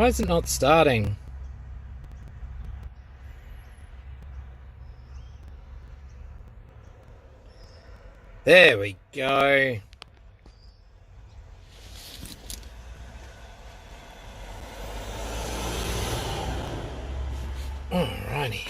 Why is it not starting? There we go. Alrighty.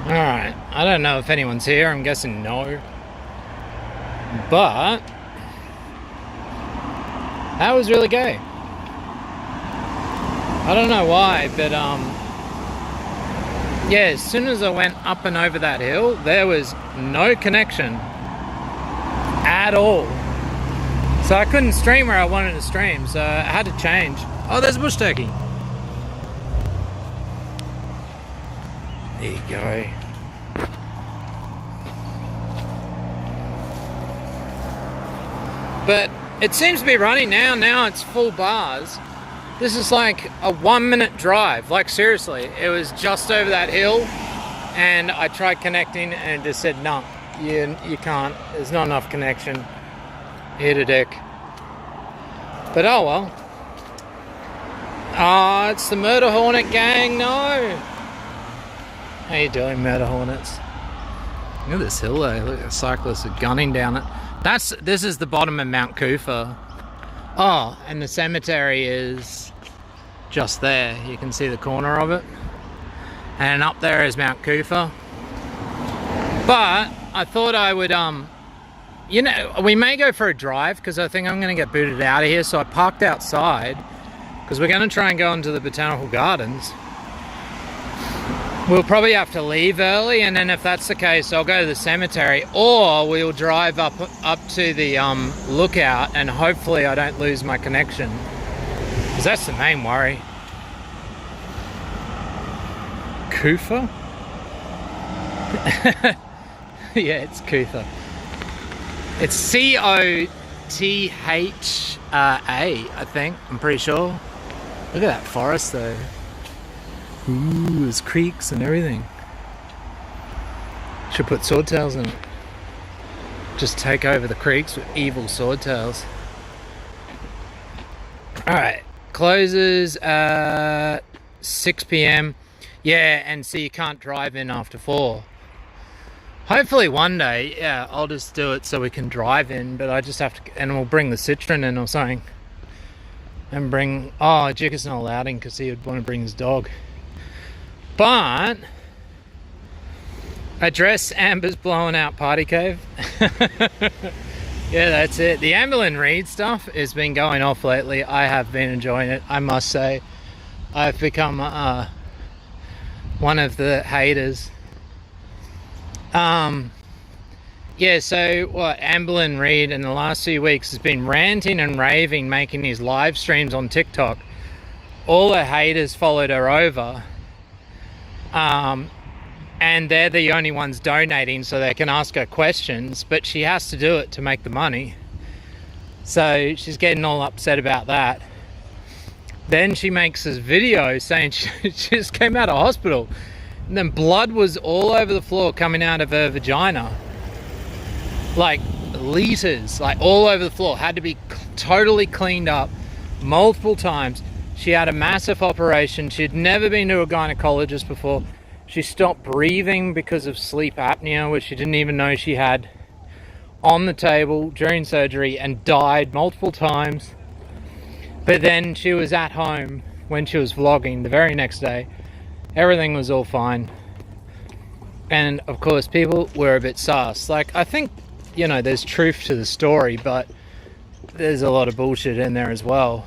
Alright, I don't know if anyone's here, I'm guessing no. But that was really gay. I don't know why, but yeah, as soon as I went up and over that hill, there was no connection at all. So I couldn't stream where I wanted to stream, so I had to change. Oh, there's a bush turkey. There you go. But it seems to be running now. Now it's full bars. This is like a 1-minute drive. Like seriously, it was just over that hill and I tried connecting and it just said, no, you can't. There's not enough connection. Hit a dick. But oh well. Oh, it's the Murder Hornet gang. No. How you doing, Murder Hornets? Look at this hill though. Look at the cyclists are gunning down it. This is the bottom of Mount Kufa. Oh, and the cemetery is just there. You can see the corner of it. And up there is Mount Kufa. But I thought I would, you know, we may go for a drive because I think I'm going to get booted out of here. So I parked outside because we're going to try and go into the Botanical Gardens. We'll probably have to leave early, and then if that's the case, I'll go to the cemetery, or we'll drive up to the lookout, and hopefully I don't lose my connection, because that's the main worry. Kufa? Yeah, it's Kufa. It's C-O-T-H-A, I think. I'm pretty sure. Look at that forest, though. Ooh, there's creeks and everything. Should put swordtails in it. Just take over the creeks with evil swordtails. Alright, closes at 6 p.m. Yeah, and so you can't drive in after 4. Hopefully one day, yeah, I'll just do it so we can drive in, but I just have to, and we'll bring the Citroen in or something. And bring, oh, Jick is not allowed in because he would want to bring his dog. But address Amber's blowing out party cave. Yeah, that's it. The Amberlynn Reid stuff has been going off lately. I have been enjoying it, I must say. I've become one of the haters. Yeah, so what Amberlynn Reid in the last few weeks has been ranting and raving, making these live streams on TikTok. All her haters followed her over. And they're the only ones donating so they can ask her questions, but she has to do it to make the money. So she's getting all upset about that. Then she makes this video saying she just came out of hospital and then blood was all over the floor coming out of her vagina. Like liters, like all over the floor. Had to be totally cleaned up multiple times. She had a massive operation. She'd never been to a gynecologist before. She stopped breathing because of sleep apnea, which she didn't even know she had, on the table during surgery, and died multiple times. But then she was at home when she was vlogging the very next day. Everything was all fine. And of course people were a bit sus. Like, I think, you know, there's truth to the story, but there's a lot of bullshit in there as well.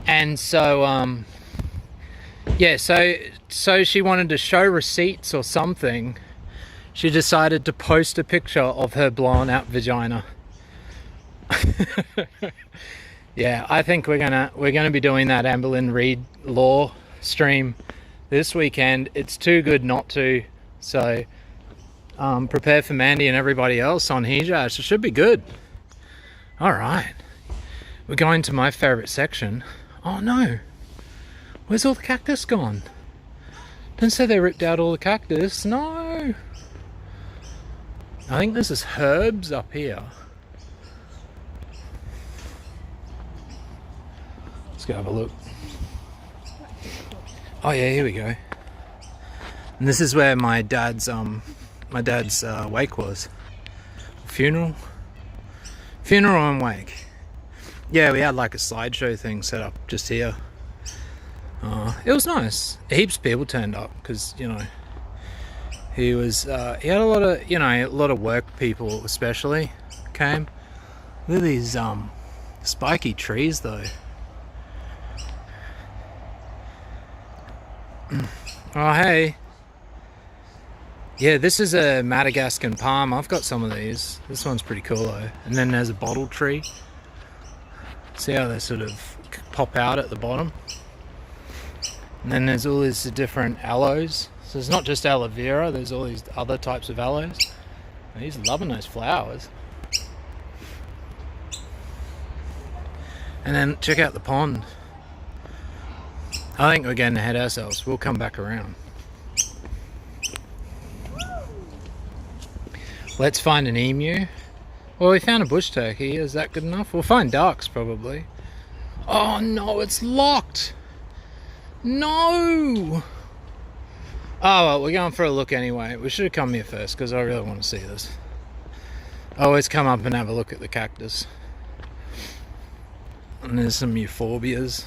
And so yeah, so she wanted to show receipts or something. She decided to post a picture of her blown out vagina. Yeah, I think we're gonna be doing that Amberlynn Reid law stream this weekend. It's too good not to. So prepare for Mandy and everybody else on EarJuice. It should be good. All right, we're going to my favorite section. Oh no, where's all the cactus gone? Didn't say they ripped out all the cactus. No, I think this is herbs up here. Let's go have a look. Oh yeah, here we go. And this is where my dad's wake was. Funeral and wake. Yeah, we had like a slideshow thing set up just here. It was nice. Heaps of people turned up because, you know, he had a lot of, you know, a lot of work people especially came. Look at these spiky trees though. Oh hey. Yeah, this is a Madagascan palm. I've got some of these. This one's pretty cool though. And then there's a bottle tree. See how they sort of pop out at the bottom? And then there's all these different aloes. So it's not just aloe vera, there's all these other types of aloes. He's loving those flowers. And then check out the pond. I think we're getting ahead of ourselves. We'll come back around. Let's find an emu. Well, we found a bush turkey. Is that good enough? We'll find ducks probably. Oh no, it's locked. No. Oh well, we're going for a look anyway. We should have come here first because I really want to see this. I always come up and have a look at the cactus. And there's some euphorbias.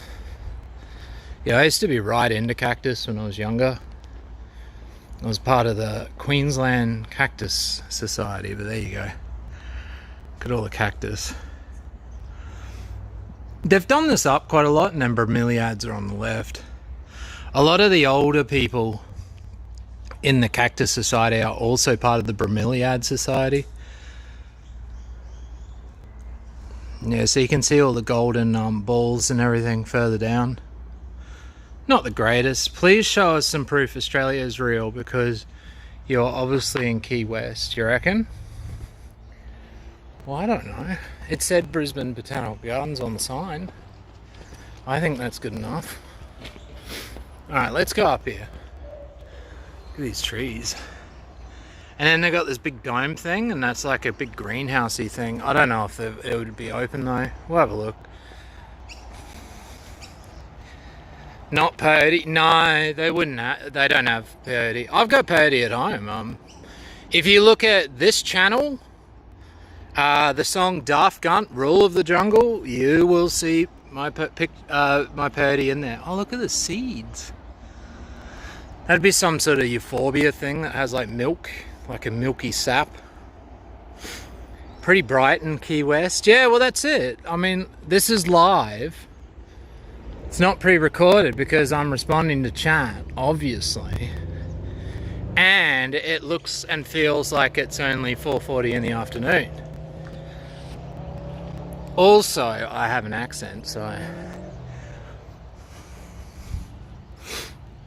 Yeah, I used to be right into cactus when I was younger. I was part of the Queensland Cactus Society, but there you go. Look at all the cactus. They've done this up quite a lot, and then bromeliads are on the left. A lot of the older people in the Cactus Society are also part of the Bromeliad Society. Yeah, so you can see all the golden balls and everything further down. Not the greatest. Please show us some proof Australia is real, because you're obviously in Key West, you reckon? Well, I don't know. It said Brisbane Botanical Gardens on the sign. I think that's good enough. Alright, let's go up here. Look at these trees. And then they got this big dome thing, and that's like a big greenhousey thing. I don't know if it would be open though. We'll have a look. Not peyote. No, they wouldn't. They don't have peyote. I've got peyote at home. If you look at this channel, the song Daft Gun, Rule of the Jungle, you will see my peyote in there. Oh, look at the seeds. That'd be some sort of euphorbia thing that has like milk, like a milky sap. Pretty bright in Key West. Yeah, well that's it. I mean, this is live. It's not pre-recorded because I'm responding to chat, obviously. And it looks and feels like it's only 4:40 in the afternoon. Also, I have an accent, so...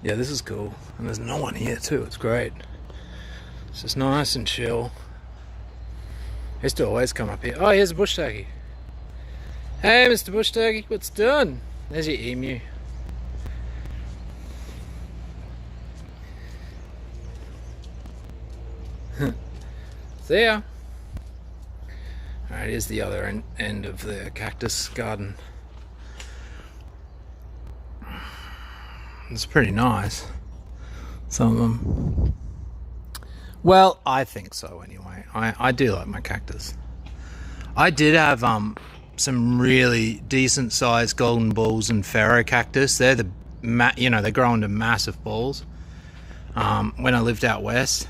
Yeah, this is cool. And there's no one here too, it's great. It's just nice and chill. I used to always come up here. Oh, here's a bush turkey. Hey, Mr. Bush Turkey, what's doing? There's your emu. See ya. Alright, here's the other end of the cactus garden. It's pretty nice. Some of them. Well, I think so anyway. I do like my cactus. I did have some really decent sized golden balls and pharaoh cactus. They're the they grow into massive balls. When I lived out west.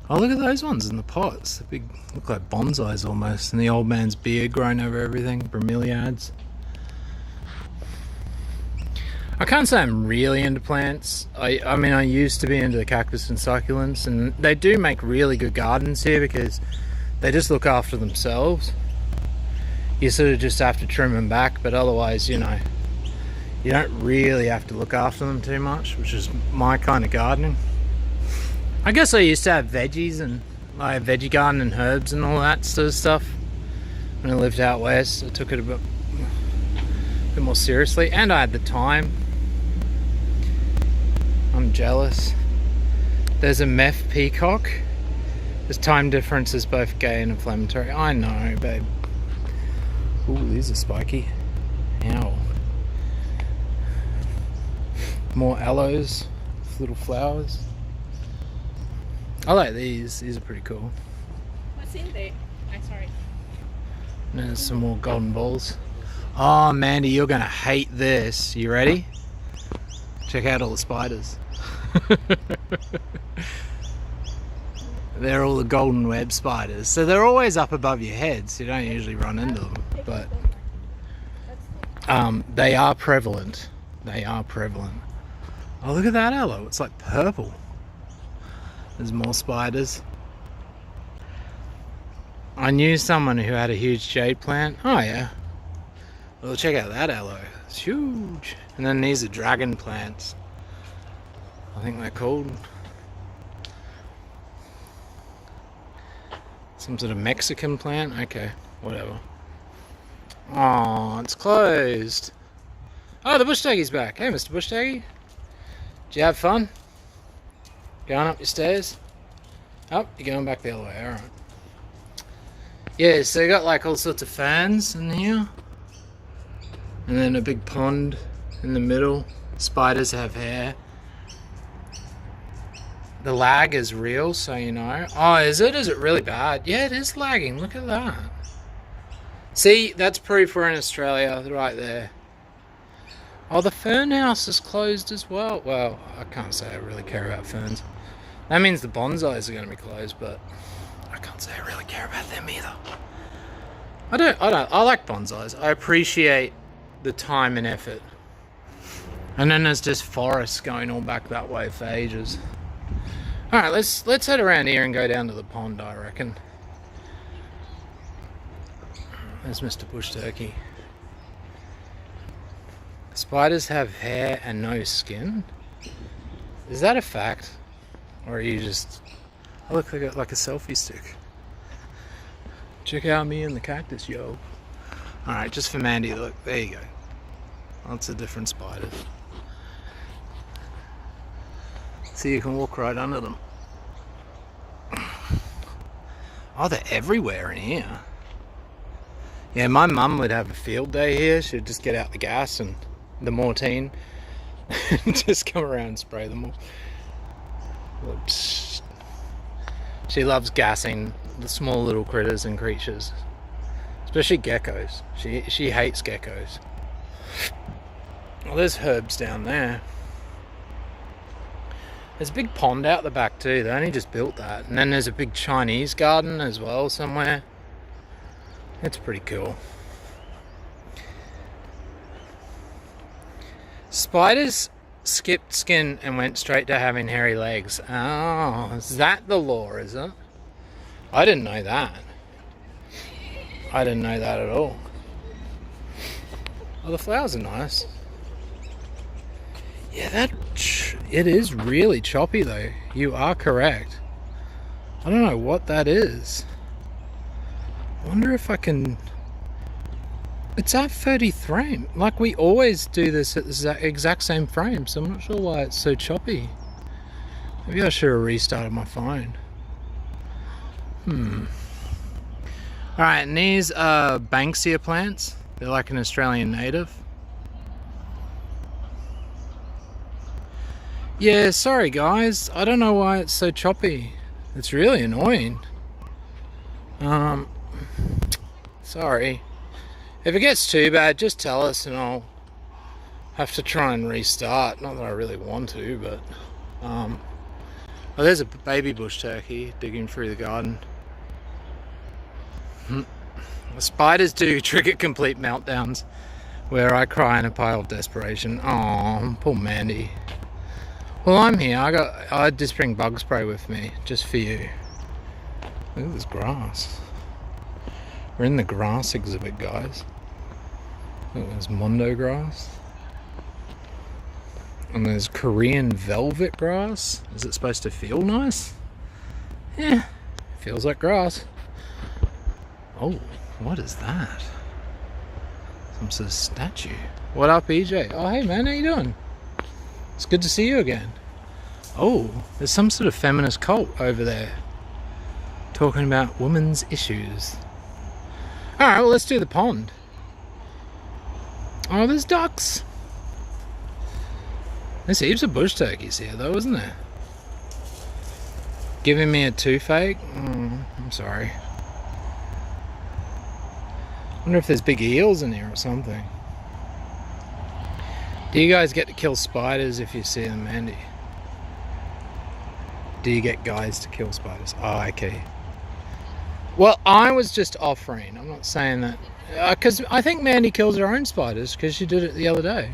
Oh, look at those ones in the pots. They look like bonsais almost. And the old man's beard growing over everything. Bromeliads. I can't say I'm really into plants. I mean, I used to be into the cactus and succulents, and they do make really good gardens here because they just look after themselves. You sort of just have to trim them back, but otherwise, you don't really have to look after them too much, which is my kind of gardening. I guess I used to have veggies and like a veggie garden and herbs and all that sort of stuff when I lived out west. I took it a bit more seriously, and I had the time. I'm jealous. There's a meth peacock. This time difference is both gay and inflammatory. I know, babe. Ooh, these are spiky. Ow. More aloes, little flowers. I like these. These are pretty cool. What's in there? I'm sorry. And there's some more golden balls. Oh, Mandy, you're gonna hate this. You ready? Check out all the spiders. They're all the golden web spiders. So they're always up above your head, so you don't usually run into them. But they are prevalent. They are prevalent. Oh, look at that aloe. It's like purple. There's more spiders. I knew someone who had a huge jade plant. Oh, yeah. Well, check out that aloe. It's huge. And then these are dragon plants. I think they're called. Some sort of Mexican plant? Okay, whatever. Oh, it's closed. Oh, the bush taggy's back. Hey, Mr. Bush taggy. Did you have fun? Going up your stairs? Oh, you're going back the other way, alright. Yeah, so you got like all sorts of fans in here. And then a big pond in the middle. Spiders have hair. The lag is real, so you know. Oh, is it? Is it really bad? Yeah, it is lagging. Look at that. See, that's proof we're in Australia right there. Oh, the fern house is closed as well. Well, I can't say I really care about ferns. That means the bonsais are going to be closed, but I can't say I really care about them either. I like bonsais. I appreciate the time and effort. And then there's just forests going all back that way for ages. Alright, let's head around here and go down to the pond, I reckon. There's Mr. Bush Turkey. Spiders have hair and no skin? Is that a fact? Or are you just... I look like a selfie stick. Check out me and the cactus, yo. Alright, just for Mandy, look, there you go. Lots of different spiders. So you can walk right under them. Oh, they're everywhere in here. Yeah, my mum would have a field day here. She'd just get out the gas and the Mortine and just come around and spray them all. Whoops. She loves gassing the small little critters and creatures, especially geckos. She hates geckos. Well, there's herbs down there. There's a big pond out the back too. They only just built that. And then there's a big Chinese garden as well somewhere. It's pretty cool. Spiders skipped skin and went straight to having hairy legs. Oh, is that the law, is it? I didn't know that. I didn't know that at all. Oh, the flowers are nice. Yeah, it is really choppy though. You are correct. I don't know what that is. I wonder if I can... It's at 30 frame. Like we always do this at the exact same frame, so I'm not sure why it's so choppy. Maybe I should have restarted my phone. Alright, and these are Banksia plants. They're like an Australian native. Yeah, sorry guys. I don't know why it's so choppy. It's really annoying. Sorry. If it gets too bad, just tell us and I'll have to try and restart. Not that I really want to, but oh, there's a baby bush turkey digging through the garden. The spiders do trigger complete meltdowns where I cry in a pile of desperation. Oh, poor Mandy. Well, I'm here. I just bring bug spray with me just for you. Look at this grass. We're in the grass exhibit, guys. Look, there's Mondo grass. And there's Korean velvet grass. Is it supposed to feel nice? Yeah, feels like grass. Oh, what is that? Some sort of statue. What up, EJ? Oh, hey man, how you doing? It's good to see you again. Oh, there's some sort of feminist cult over there talking about women's issues. Alright, well, let's do the pond. Oh, there's ducks. There's heaps of bush turkeys here, though, isn't there? Giving me a toothache? I'm sorry. Wonder if there's big eels in here or something. Do you guys get to kill spiders if you see them, Andy? Do you get guys to kill spiders? Oh, okay. Well, I was just offering. I'm not saying that. Because I think Mandy kills her own spiders because she did it the other day.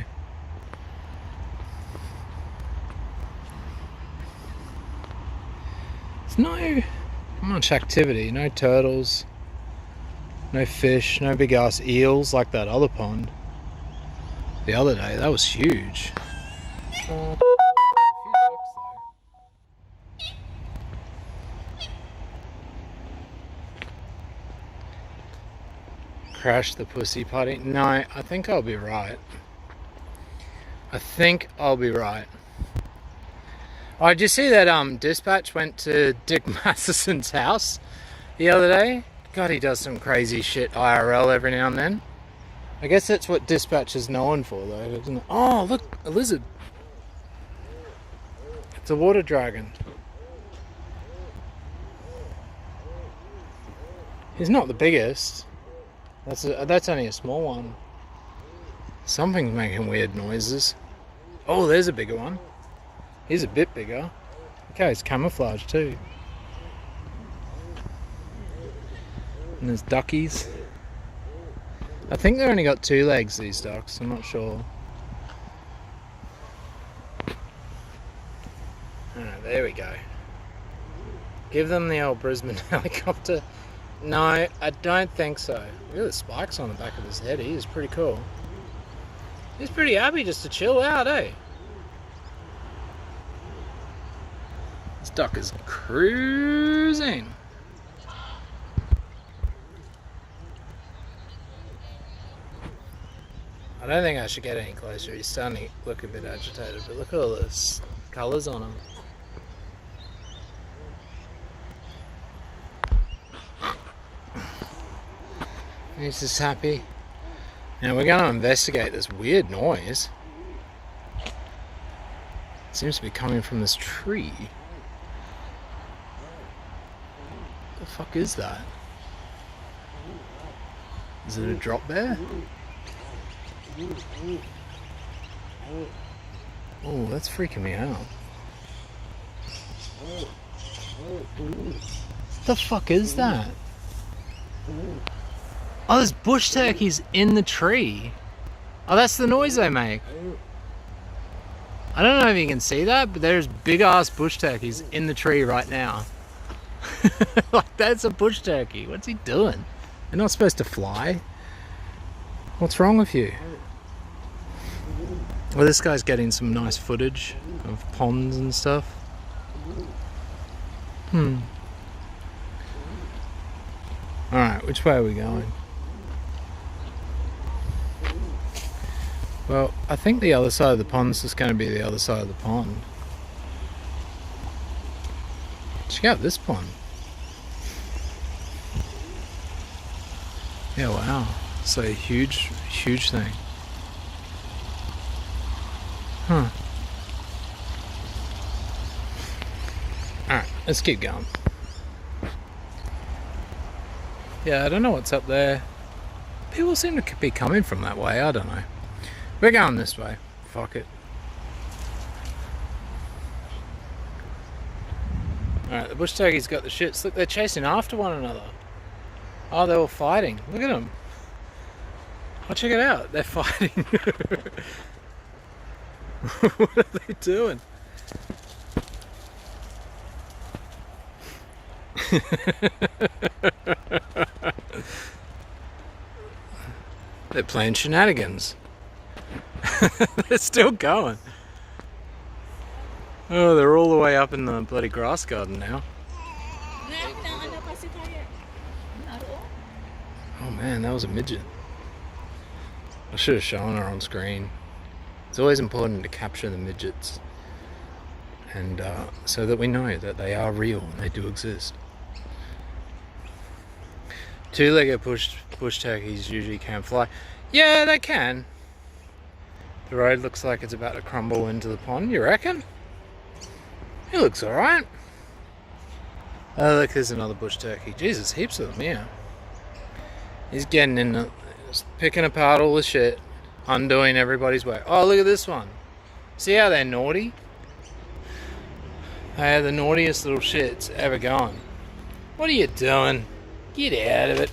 There's no much activity. No turtles. No fish. No big ass eels like that other pond. The other day. That was huge. Crash the pussy potty? No, I think I'll be right. I think I'll be right. Oh, did you see that Dispatch went to Dick Matheson's house the other day? God, he does some crazy shit IRL every now and then. I guess that's what Dispatch is known for, though, isn't it? Oh, look, a lizard. It's a water dragon. He's not the biggest. That's only a small one. Something's making weird noises. Oh, there's a bigger one. He's a bit bigger. Okay, it's camouflage too. And there's duckies. I think they've only got 2 legs, these ducks. I'm not sure. Alright, there we go. Give them the old Brisbane helicopter. No, I don't think so. Look at the spikes on the back of his head. He is pretty cool. He's pretty happy just to chill out, eh? This duck is cruising. I don't think I should get any closer. He's starting to look a bit agitated, but look at all those colours on him. He's just happy. Now we're going to investigate this weird noise. It seems to be coming from this tree. What the fuck is that? Is it a drop bear? Oh, that's freaking me out. What the fuck is that? Oh, there's bush turkeys in the tree. Oh, that's the noise they make. I don't know if you can see that, but there's big ass bush turkeys in the tree right now. Like, that's a bush turkey. What's he doing? They're not supposed to fly. What's wrong with you? Well, this guy's getting some nice footage of ponds and stuff. Alright, which way are we going? Well, I think the other side of the pond's just going to be the other side of the pond. Check out this pond. Yeah, wow. It's a huge, huge thing. Huh. Alright, let's keep going. Yeah, I don't know what's up there. People seem to be coming from that way. I don't know. We're going this way. Fuck it. Alright, the bush turkey's got the shits. Look, they're chasing after one another. Oh, they're all fighting. Look at them. Oh, check it out. They're fighting. What are they doing? They're playing shenanigans. They're still going. Oh, they're all the way up in the bloody grass garden now. Oh man, that was a midget. I should have shown her on screen. It's always important to capture the midgets, and so that we know that they are real and they do exist. Two-legged bush turkeys usually can fly. Yeah, they can. The road looks like it's about to crumble into the pond, you reckon? He looks alright. Oh look, there's another bush turkey. Jesus, heaps of them here. He's getting in the... picking apart all the shit. Undoing everybody's way. Oh, look at this one. See how they're naughty? They are the naughtiest little shits ever going. What are you doing? Get out of it.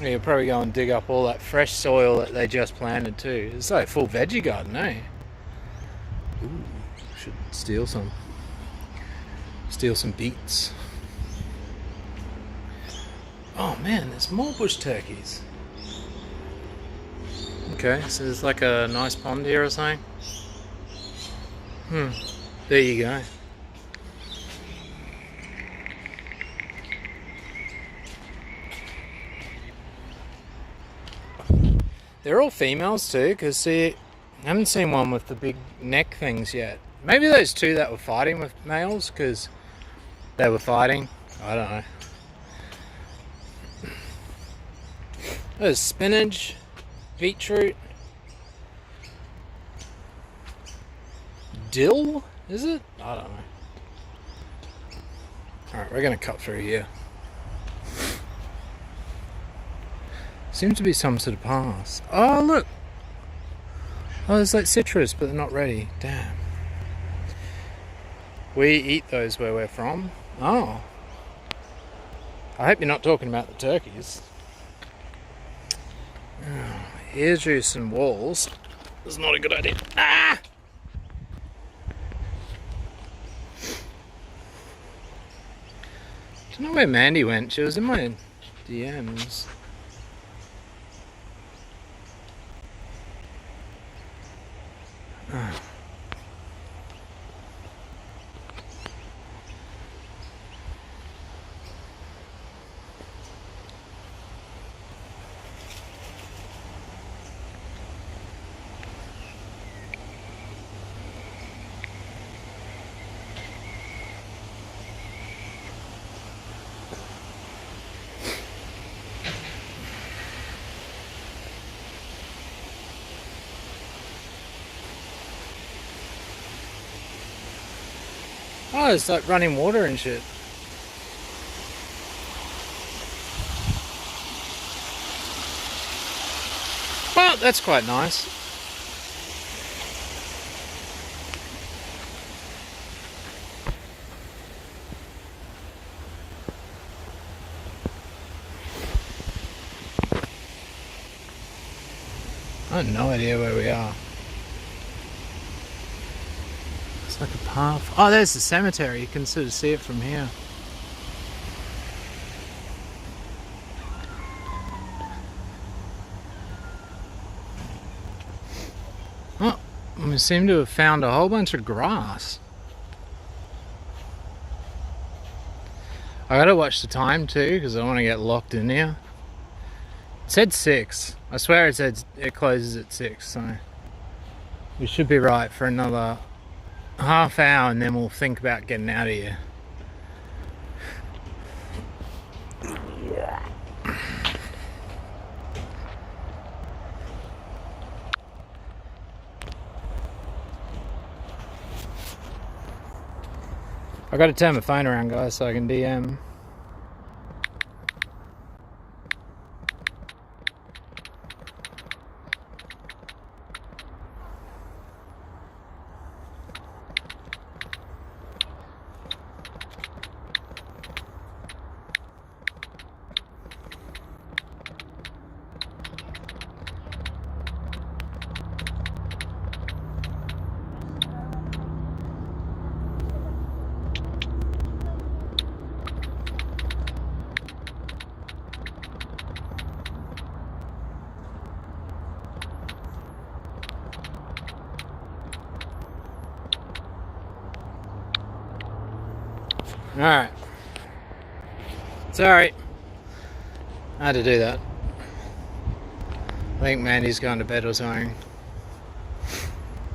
You'll probably go and dig up all that fresh soil that they just planted too. It's like a full veggie garden, eh? Ooh, should steal some. Steal some beets. Oh man, there's more bush turkeys. Okay, so there's like a nice pond here or something. There you go. They're all females too, because see, I haven't seen one with the big neck things yet. Maybe those two that were fighting with males, because they were fighting. I don't know. There's spinach, beetroot, dill, is it? I don't know. Alright, we're going to cut through here. Seems to be some sort of pass. Oh, look! Oh, there's like citrus, but they're not ready. Damn. We eat those where we're from. Oh. I hope you're not talking about the turkeys. Oh, EarJuice and walls is not a good idea. Ah! Don't know where Mandy went. She was in my DMs. Oh. Oh, it's like running water and shit. Well, that's quite nice. I have no idea where we are. It's like a path. Oh, there's the cemetery. You can sort of see it from here. Oh, we seem to have found a whole bunch of grass. I gotta watch the time too, because I want to get locked in here. It said 6. I swear it said it closes at 6, so we should be right for another half hour, and then we'll think about getting out of here. I gotta turn my phone around, guys, so I can DM. Alright. Sorry. I had to do that. I think Mandy's gone to bed or something.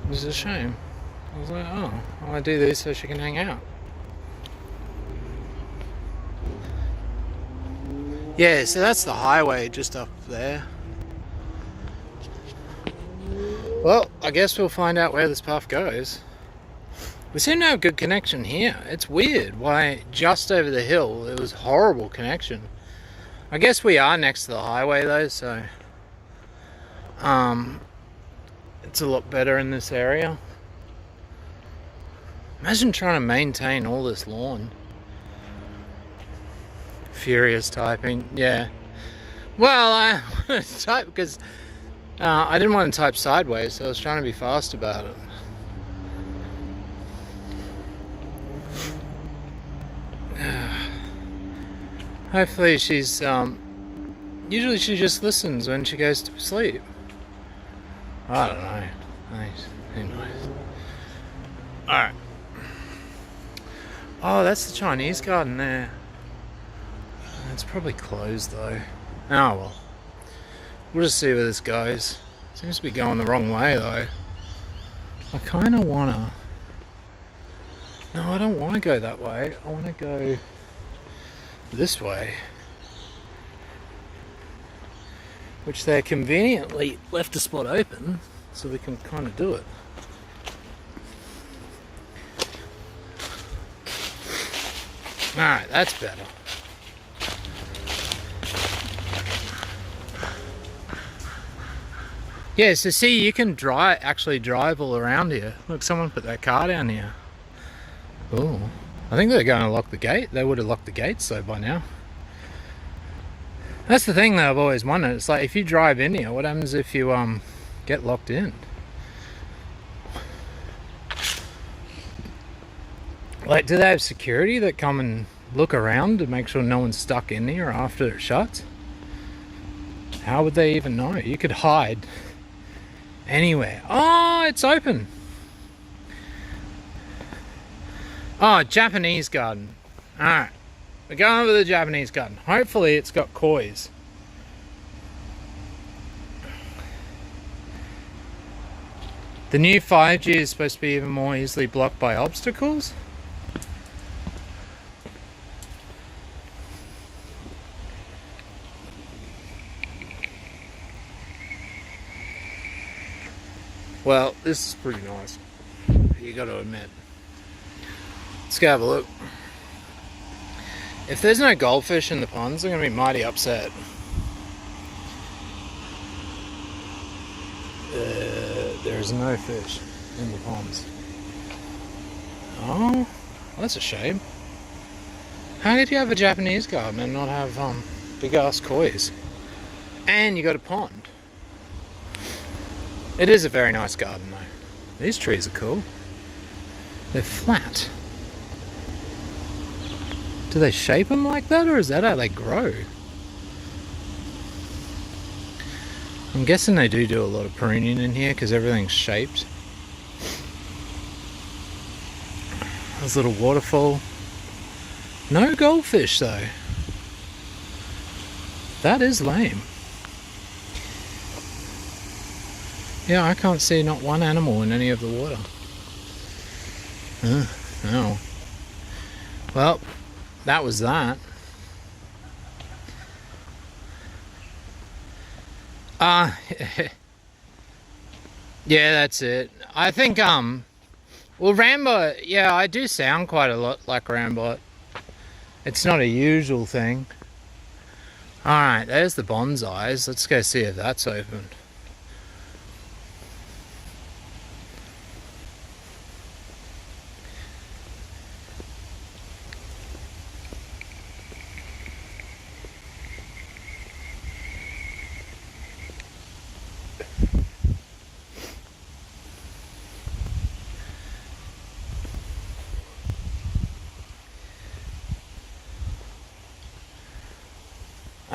Which is a shame. I was like, oh, I want to do this so she can hang out. Yeah, so that's the highway just up there. Well, I guess we'll find out where this path goes. We seem to have good connection here. It's weird why just over the hill there was horrible connection. I guess we are next to the highway though, so it's a lot better in this area. Imagine trying to maintain all this lawn. Furious typing, yeah. Well, I wanted to type because I didn't want to type sideways, so I was trying to be fast about it. Hopefully she's, usually she just listens when she goes to sleep. I don't know. Who knows? Alright. Oh, that's the Chinese garden there. It's probably closed though. Oh well. We'll just see where this goes. Seems to be going the wrong way though. I kind of wanna... No, I don't want to go that way. I want to go this way. Which they conveniently left a spot open so we can kind of do it. Alright, that's better. Yeah, so see, you can actually drive all around here. Look, someone put that car down here. Oh, I think they're going to lock the gate. They would have locked the gates though by now. That's the thing that I've always wondered. It's like, if you drive in here, what happens if you get locked in? Like, do they have security that come and look around to make sure no one's stuck in here after it shuts? How would they even know? You could hide anywhere. Oh, it's open. Oh, Japanese garden. Alright. We're going over the Japanese garden. Hopefully it's got kois. The new 5G is supposed to be even more easily blocked by obstacles. Well, this is pretty nice. You got to admit. Let's go have a look. If there's no goldfish in the ponds, I'm going to be mighty upset. There's no fish in the ponds. Oh, that's a shame. How did you have a Japanese garden and not have big ass kois? And you got a pond. It is a very nice garden though. These trees are cool. They're flat. Do they shape them like that, or is that how they grow? I'm guessing they do a lot of pruning in here because everything's shaped. There's a little waterfall. No goldfish though. That is lame. Yeah, I can't see not one animal in any of the water. Oh. Well, that was that. Yeah, that's it. I think, well, Rambot, yeah, I do sound quite a lot like Rambot. It's not a usual thing. Alright, there's the bonsais. Let's go see if that's open.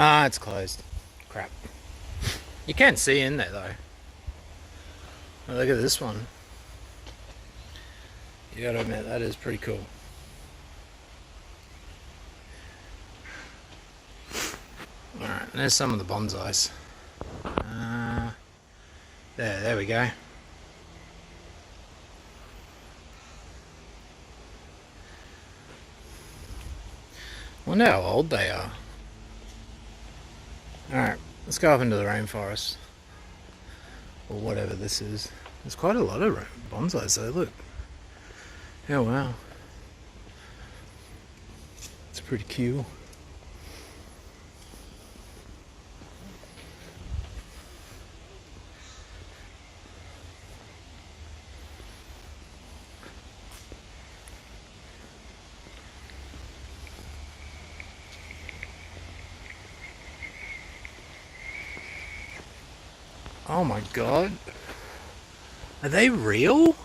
Ah, it's closed. Crap. You can see in there though. Oh, look at this one. You gotta admit, that is pretty cool. There's some of the bonsais. There we go. Wonder how old they are. Alright, let's go up into the rainforest. Or whatever this is. There's quite a lot of bonsais though, look. Oh wow. It's pretty cute. Oh my god. Are they real?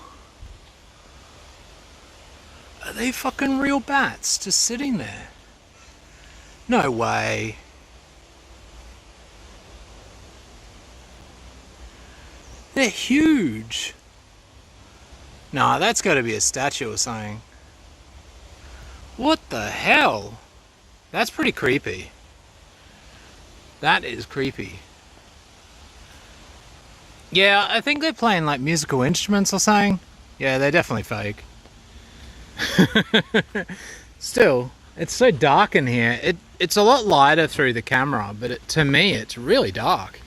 Are they fucking real bats just sitting there? No way. They're huge. Nah, that's got to be a statue or something. What the hell? That's pretty creepy. That is creepy. Yeah, I think they're playing like musical instruments or something. Yeah, they're definitely fake. Still, it's so dark in here. It's a lot lighter through the camera, but to me it's really dark.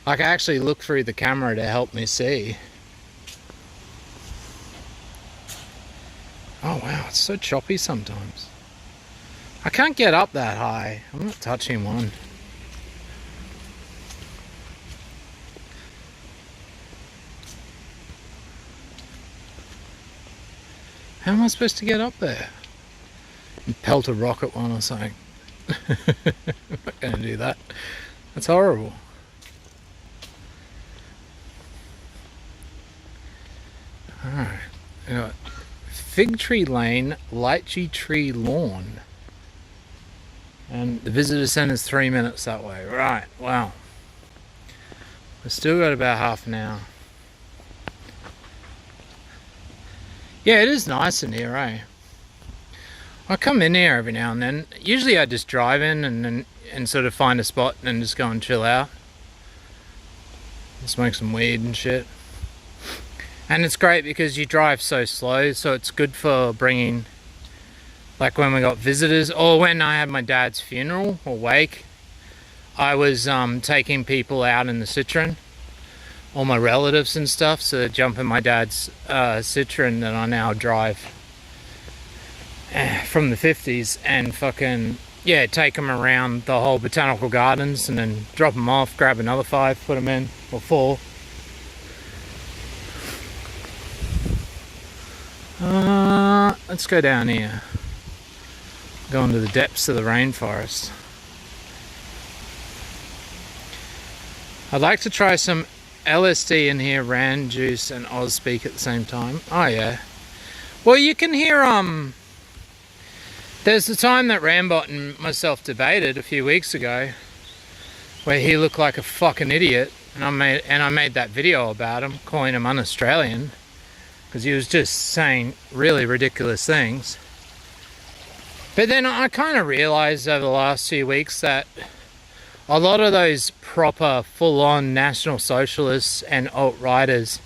Like I actually look through the camera to help me see. Oh wow, it's so choppy sometimes. I can't get up that high. I'm not touching one. How am I supposed to get up there? And pelt a rock at one or something. I'm not going to do that. That's horrible. Alright. Got Fig Tree Lane, Lychee Tree Lawn. And the visitor centre's 3 minutes that way. Right, wow. We've still got about half an hour. Yeah, it is nice in here, eh? I come in here every now and then. Usually I just drive in and sort of find a spot and just go and chill out. Smoke some weed and shit. And it's great because you drive so slow, so it's good for bringing, like when we got visitors, or when I had my dad's funeral or wake, I was taking people out in the Citroen. All my relatives and stuff, so they jump in my dad's Citroen that I now drive from the 50s and fucking, yeah, take them around the whole botanical gardens and then drop them off, grab another 5, put them in, or 4. Let's go down here. Go into the depths of the rainforest. I'd like to try some LSD in here, EarJuice and Oz speak at the same time. Oh yeah. Well, you can hear there's the time that Rambot and myself debated a few weeks ago, where he looked like a fucking idiot, and I made that video about him, calling him un-Australian, because he was just saying really ridiculous things. But then I kind of realised over the last few weeks that a lot of those proper full-on National Socialists and alt-righters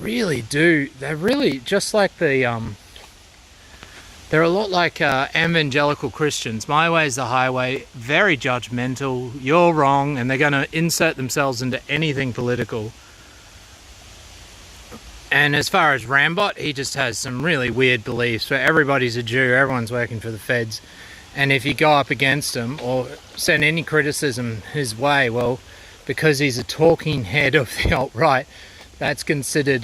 really do, they're really just like the, they're a lot like evangelical Christians. My way's the highway, very judgmental, you're wrong, and they're going to insert themselves into anything political. And as far as Rambot, he just has some really weird beliefs where everybody's a Jew, everyone's working for the feds. And if you go up against him or send any criticism his way, well, because he's a talking head of the alt-right, that's considered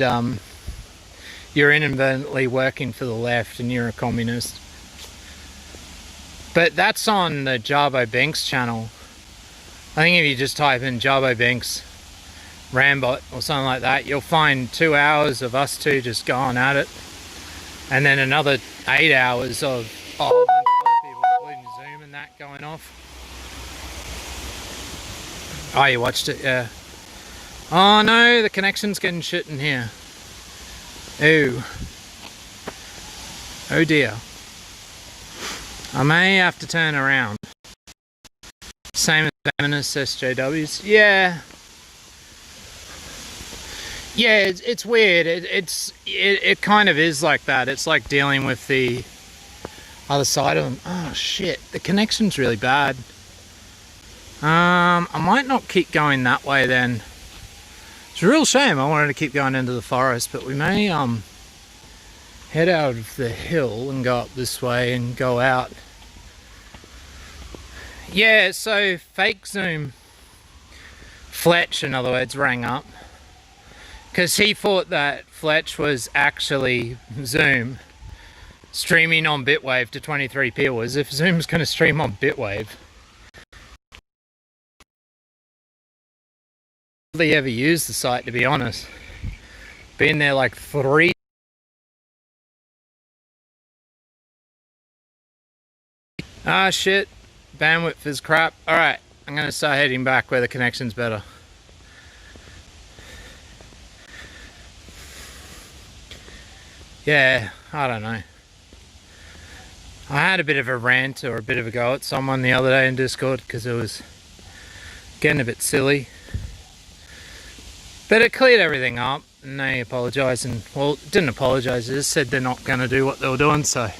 you're inadvertently working for the left and you're a communist. But that's on the Channel Binks channel. I think if you just type in Channel Binks, Rambot or something like that, you'll find 2 hours of us two just going at it. And then another 8 hours of a whole bunch of other people, including Zoom and that, going off. Oh, you watched it, yeah. Oh no, the connection's getting shit in here. Ooh. Oh dear. I may have to turn around. Same as feminist SJWs. Yeah. Yeah, it's weird. It kind of is like that. It's like dealing with the other side of them. Oh shit, the connection's really bad. I might not keep going that way then. It's a real shame. I wanted to keep going into the forest, but we may head out of the hill and go up this way and go out. Yeah, so fake Zoom Fletch, in other words, rang up because he thought that Fletch was actually Zoom streaming on Bitwave to 23p. Or as if Zoom's going to stream on Bitwave. Hardly ever used the site, to be honest. Been there like 3. Ah shit, bandwidth is crap. Alright, I'm going to start heading back where the connection's better. Yeah, I don't know. I had a bit of a rant or a bit of a go at someone the other day in Discord because it was getting a bit silly. But it cleared everything up and they apologised and, well, didn't apologise, they just said they're not going to do what they were doing, so.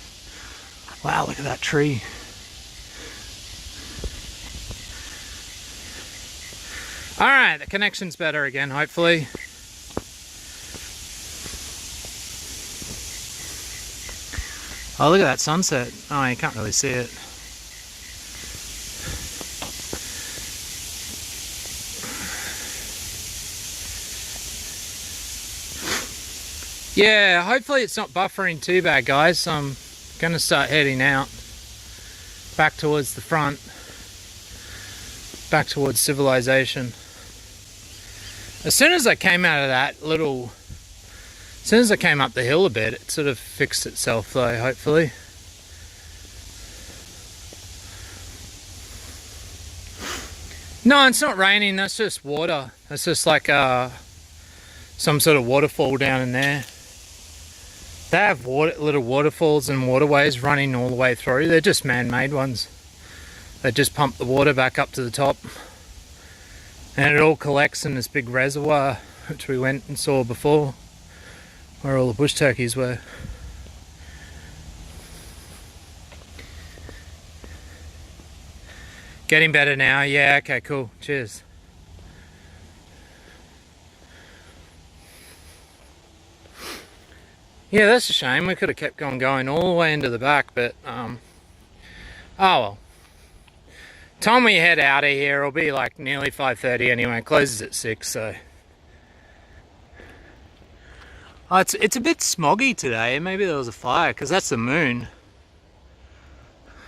Wow, look at that tree. Alright, the connection's better again, hopefully. Oh, look at that sunset. Oh, you can't really see it. Yeah, hopefully it's not buffering too bad, guys. I'm going to start heading out. Back towards the front. Back towards civilization. As soon as I came out of that little... As soon as I came up the hill a bit, it sort of fixed itself though, hopefully. No, it's not raining, that's just water. That's just like some sort of waterfall down in there. They have little waterfalls and waterways running all the way through. They're just man-made ones. They just pump the water back up to the top. And it all collects in this big reservoir, which we went and saw before, where all the bush turkeys were. Getting better now, yeah, okay, cool, cheers. Yeah, that's a shame, we could have kept going all the way into the back, but, oh well. Time we head out of here, it'll be like nearly 5:30 anyway, it closes at 6, so. Oh, it's a bit smoggy today. Maybe there was a fire because that's the moon.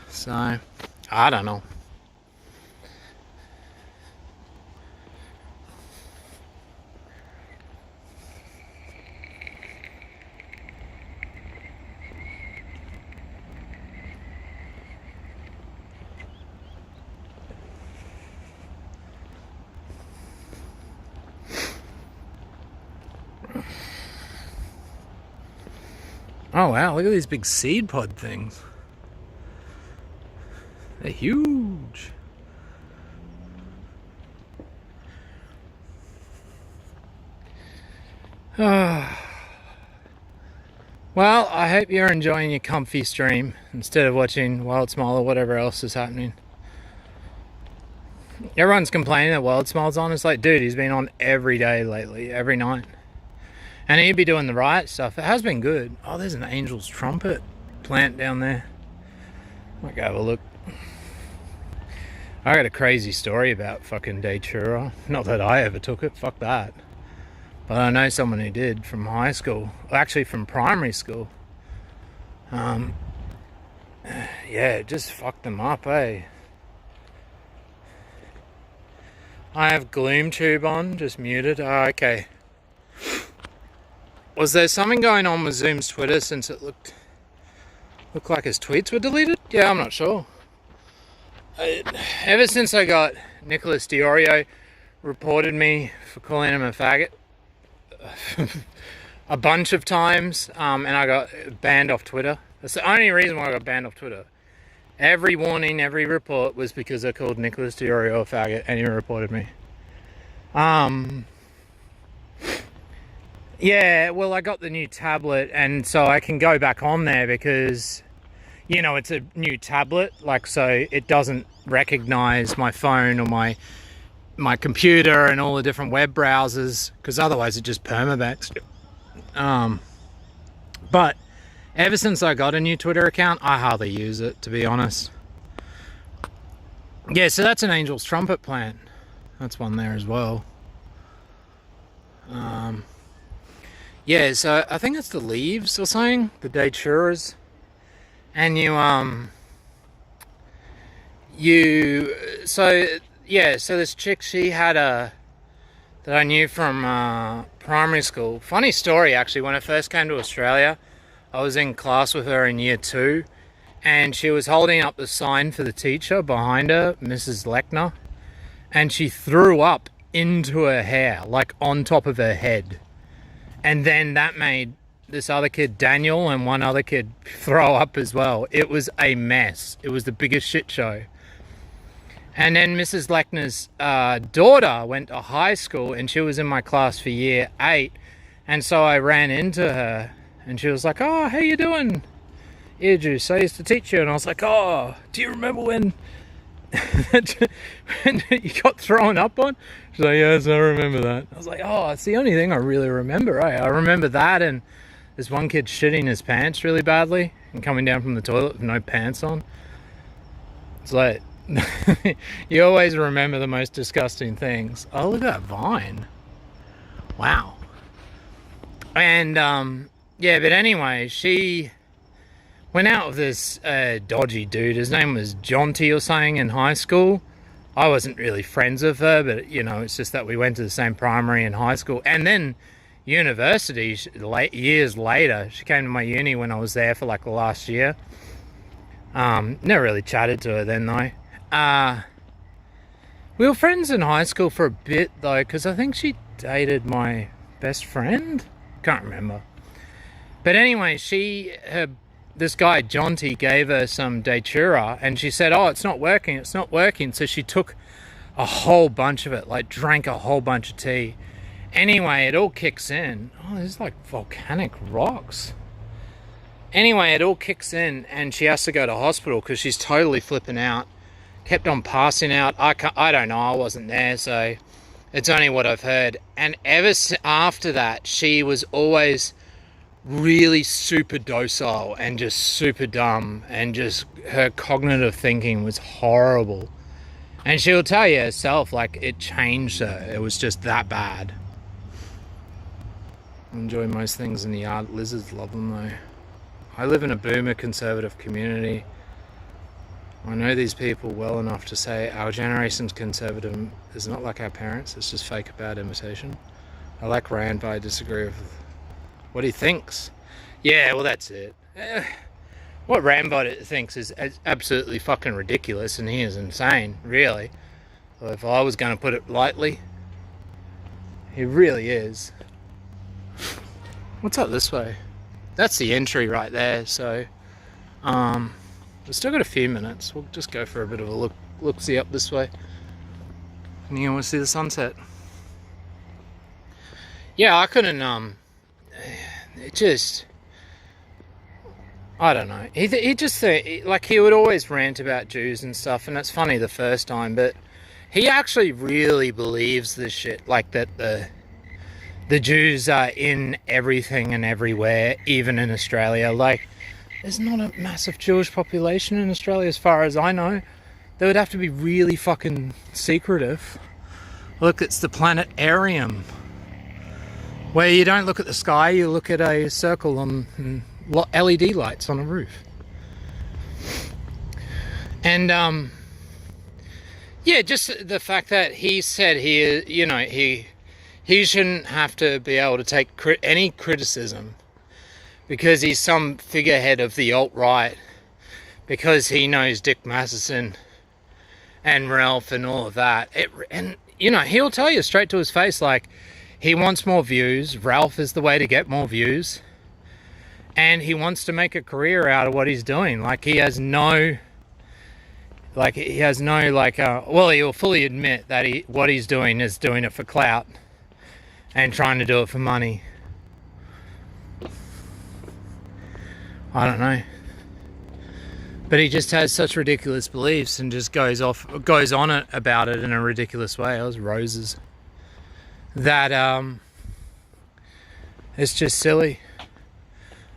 So, I don't know. Oh wow, look at these big seed pod things. They're huge. Well, I hope you're enjoying your comfy stream instead of watching Wild Smile or whatever else is happening. Everyone's complaining that Wild Smile's on. It's like, dude, he's been on every day lately, every night. And he'd be doing the right stuff. It has been good. Oh, there's an angel's trumpet plant down there. Might go have a look. I got a crazy story about fucking Datura. Not that I ever took it, fuck that. But I know someone who did from high school. Well, actually from primary school. Yeah, it just fucked them up, eh? I have Gloom Tube on, just muted. Oh, okay. Was there something going on with Zoom's Twitter since it looked like his tweets were deleted? Yeah, I'm not sure. Ever since I got Nicholas Diorio reported me for calling him a faggot a bunch of times, and I got banned off Twitter. That's the only reason why I got banned off Twitter. Every warning, every report was because I called Nicholas DiOrio a faggot and he reported me. Yeah, well, I got the new tablet, and so I can go back on there because, you know, it's a new tablet, like, so it doesn't recognize my phone or my computer and all the different web browsers, because otherwise it just permabacks. But ever since I got a new Twitter account, I hardly use it, to be honest. Yeah, so that's an Angel's Trumpet plant. That's one there as well. Yeah, so I think it's the leaves or something, the daturas. And so this chick, she had that I knew from primary school. Funny story, actually, when I first came to Australia, I was in class with her in year 2, and she was holding up the sign for the teacher behind her, Mrs. Lechner, and she threw up into her hair, like on top of her head. And then that made this other kid, Daniel, and one other kid throw up as well. It was a mess. It was the biggest shit show. And then Mrs. Lechner's daughter went to high school, and she was in my class for year 8. And so I ran into her, and she was like, "Oh, how you doing? EarJuice, I used to teach you." And I was like, "Oh, do you remember when you got thrown up on?" She's like, "Yes, I remember that." I was like, "Oh, it's the only thing I really remember, right?" I remember that, and this one kid shitting his pants really badly and coming down from the toilet with no pants on. It's like, you always remember the most disgusting things. Oh, look at that vine. Wow. And, yeah, but anyway, she went out with this dodgy dude. His name was Jonty or something in high school. I wasn't really friends with her, but, you know, it's just that we went to the same primary and high school. And then university, years later, she came to my uni when I was there for like the last year. Never really chatted to her then, though. We were friends in high school for a bit, though, because I think she dated my best friend. Can't remember. But anyway, this guy Jonty gave her some Datura, and she said, "Oh, it's not working, it's not working." So she took a whole bunch of it, like drank a whole bunch of tea. Anyway, it all kicks in. Oh, there's like volcanic rocks. Anyway, it all kicks in, and she has to go to hospital because she's totally flipping out. Kept on passing out. I don't know, I wasn't there, so it's only what I've heard. And ever after that, she was always really super docile and just super dumb, and just her cognitive thinking was horrible. And she'll tell you herself, like, it changed her. It was just that bad. I enjoy most things in the yard. Lizards love them though. I live in a boomer conservative community. I know these people well enough to say our generation's conservative is not like our parents. It's just fake about imitation. I like Rand, but I disagree with what he thinks. Yeah, well, that's it. What Rambot thinks is absolutely fucking ridiculous, and he is insane, really. Well, if I was going to put it lightly, he really is. What's up this way? That's the entry right there, so we've still got a few minutes. We'll just go for a bit of a look-see up this way. And you want to see the sunset. Yeah, I couldn't, it just, I don't know. He just, like, he would always rant about Jews and stuff, and it's funny the first time, but he actually really believes this shit, like that the Jews are in everything and everywhere, even in Australia. Like, there's not a massive Jewish population in Australia as far as I know. They would have to be really fucking secretive. Look, it's the planetarium, where you don't look at the sky, you look at a circle on LED lights on a roof. And yeah, just the fact that he said he shouldn't have to be able to take any criticism because he's some figurehead of the alt-right, because he knows Dick Matheson and Ralph and all of that. And, you know, he'll tell you straight to his face, like, he wants more views. Ralph is the way to get more views. And he wants to make a career out of what he's doing. Like, he has no Like, he has no, like, well, he'll fully admit that what he's doing is doing it for clout and trying to do it for money. I don't know. But he just has such ridiculous beliefs and just goes on it about it in a ridiculous way. It was roses. That, it's just silly.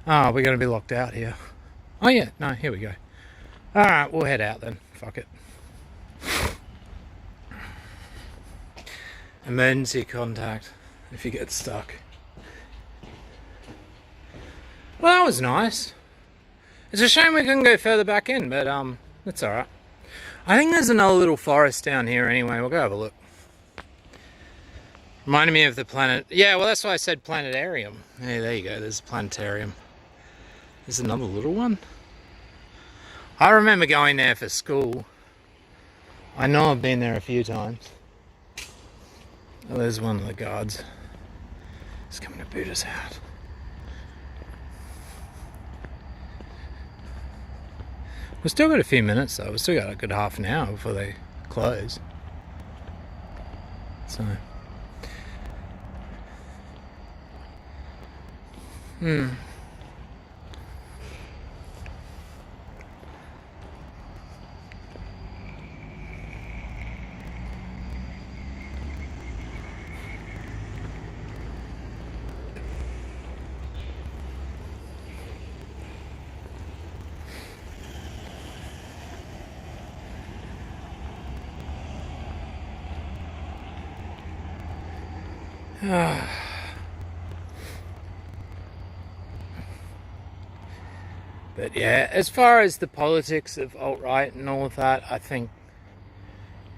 Oh, we're going to be locked out here. Oh, yeah. No, here we go. All right, we'll head out then. Fuck it. Emergency contact if you get stuck. Well, that was nice. It's a shame we couldn't go further back in, but that's alright. I think there's another little forest down here anyway. We'll go have a look. Reminded me of the planet. Yeah, well, that's why I said planetarium. Hey, there you go. There's a planetarium. There's another little one. I remember going there for school. I know I've been there a few times. Oh, there's one of the guards. He's coming to boot us out. We've still got a few minutes though. We've still got a good half an hour before they close. So. But yeah, as far as the politics of alt-right and all of that, I think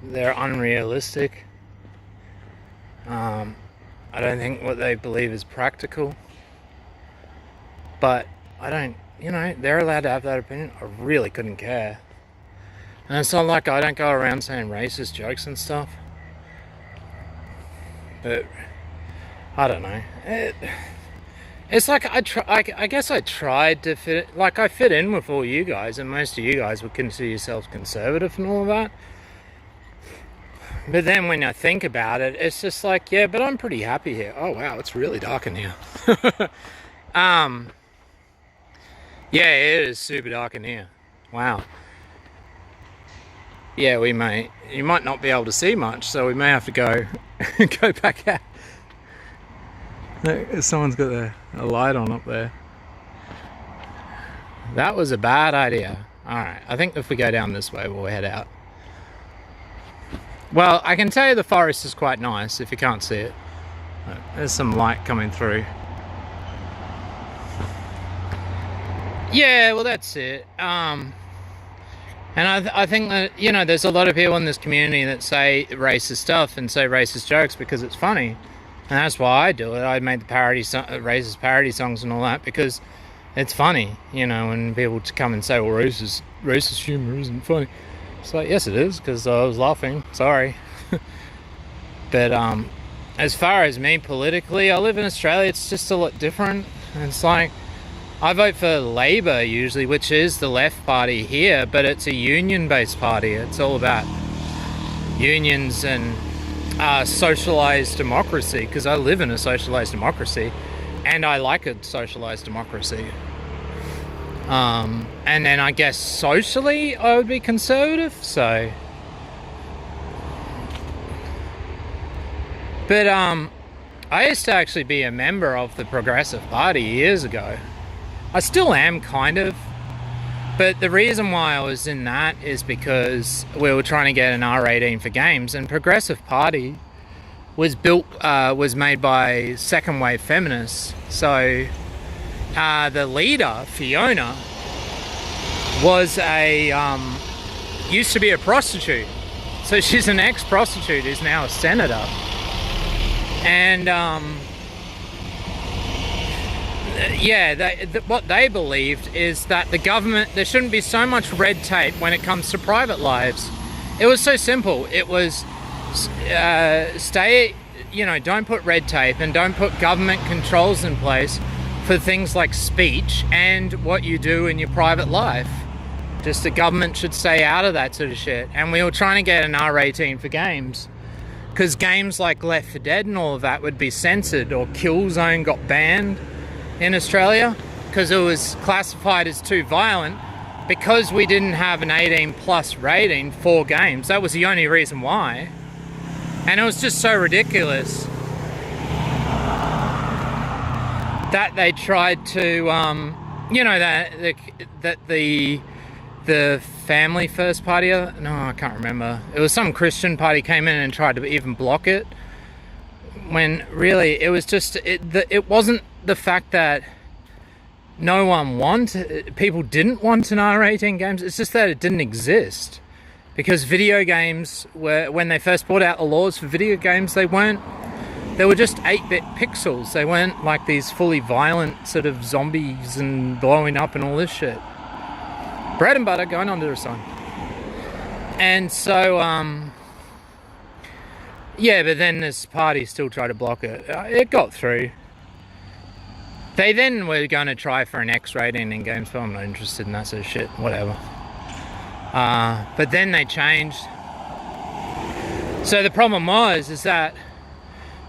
they're unrealistic. I don't think what they believe is practical. But I don't, you know, they're allowed to have that opinion. I really couldn't care. And it's not like I don't go around saying racist jokes and stuff. But I don't know. It's like I guess I tried to fit. Like I fit in with all you guys, and most of you guys would consider yourselves conservative and all of that. But then when I think about it, it's just like, yeah, but I'm pretty happy here. Oh wow, it's really dark in here. Yeah, it is super dark in here. Wow. Yeah, you might not be able to see much, so we may have to go back out. Someone's got a light on up there. That was a bad idea. Alright, I think if we go down this way, we'll head out. Well, I can tell you the forest is quite nice if you can't see it. There's some light coming through. Yeah, well that's it. And I think that, you know, there's a lot of people in this community that say racist stuff and say racist jokes because it's funny. And that's why I do it. I made the racist parody songs and all that because it's funny, you know, when people come and say, well, racist humor isn't funny. It's like, yes it is, because I was laughing, sorry. But as far as me politically, I live in Australia, it's just a lot different. And it's like, I vote for Labor usually, which is the left party here, but it's a union-based party. It's all about unions and socialized democracy, because I live in a socialized democracy, and I like a socialized democracy. And then I guess socially I would be conservative, so. But I used to actually be a member of the Progressive Party years ago. I still am, kind of. But the reason why I was in that is because we were trying to get an R18 for games, and Progressive Party was made by second wave feminists. So the leader, Fiona, was used to be a prostitute. So she's an ex-prostitute who's now a senator. And yeah, what they believed is that the government, there shouldn't be so much red tape when it comes to private lives. It was so simple. It was don't put red tape and don't put government controls in place for things like speech and what you do in your private life. Just the government should stay out of that sort of shit. And we were trying to get an R18 for games, because games like Left 4 Dead and all of that would be censored, or Killzone got banned in Australia because it was classified as too violent, because we didn't have an 18 plus rating for games. That was the only reason why. And it was just so ridiculous that they tried to, you know, that the family first party, no, I can't remember. It was some Christian party came in and tried to even block it, when really it was just, it wasn't the fact that no one wanted, people didn't want an R18 games, it's just that it didn't exist. Because video games were, when they first brought out the laws for video games, they were just 8-bit pixels. They weren't like these fully violent sort of zombies and blowing up and all this shit. Bread and butter going on to the sun. And so, yeah, but then this party still tried to block it. It got through. They then were going to try for an X rating in games, but I'm not interested in that sort of shit. Whatever. But then they changed. So the problem is that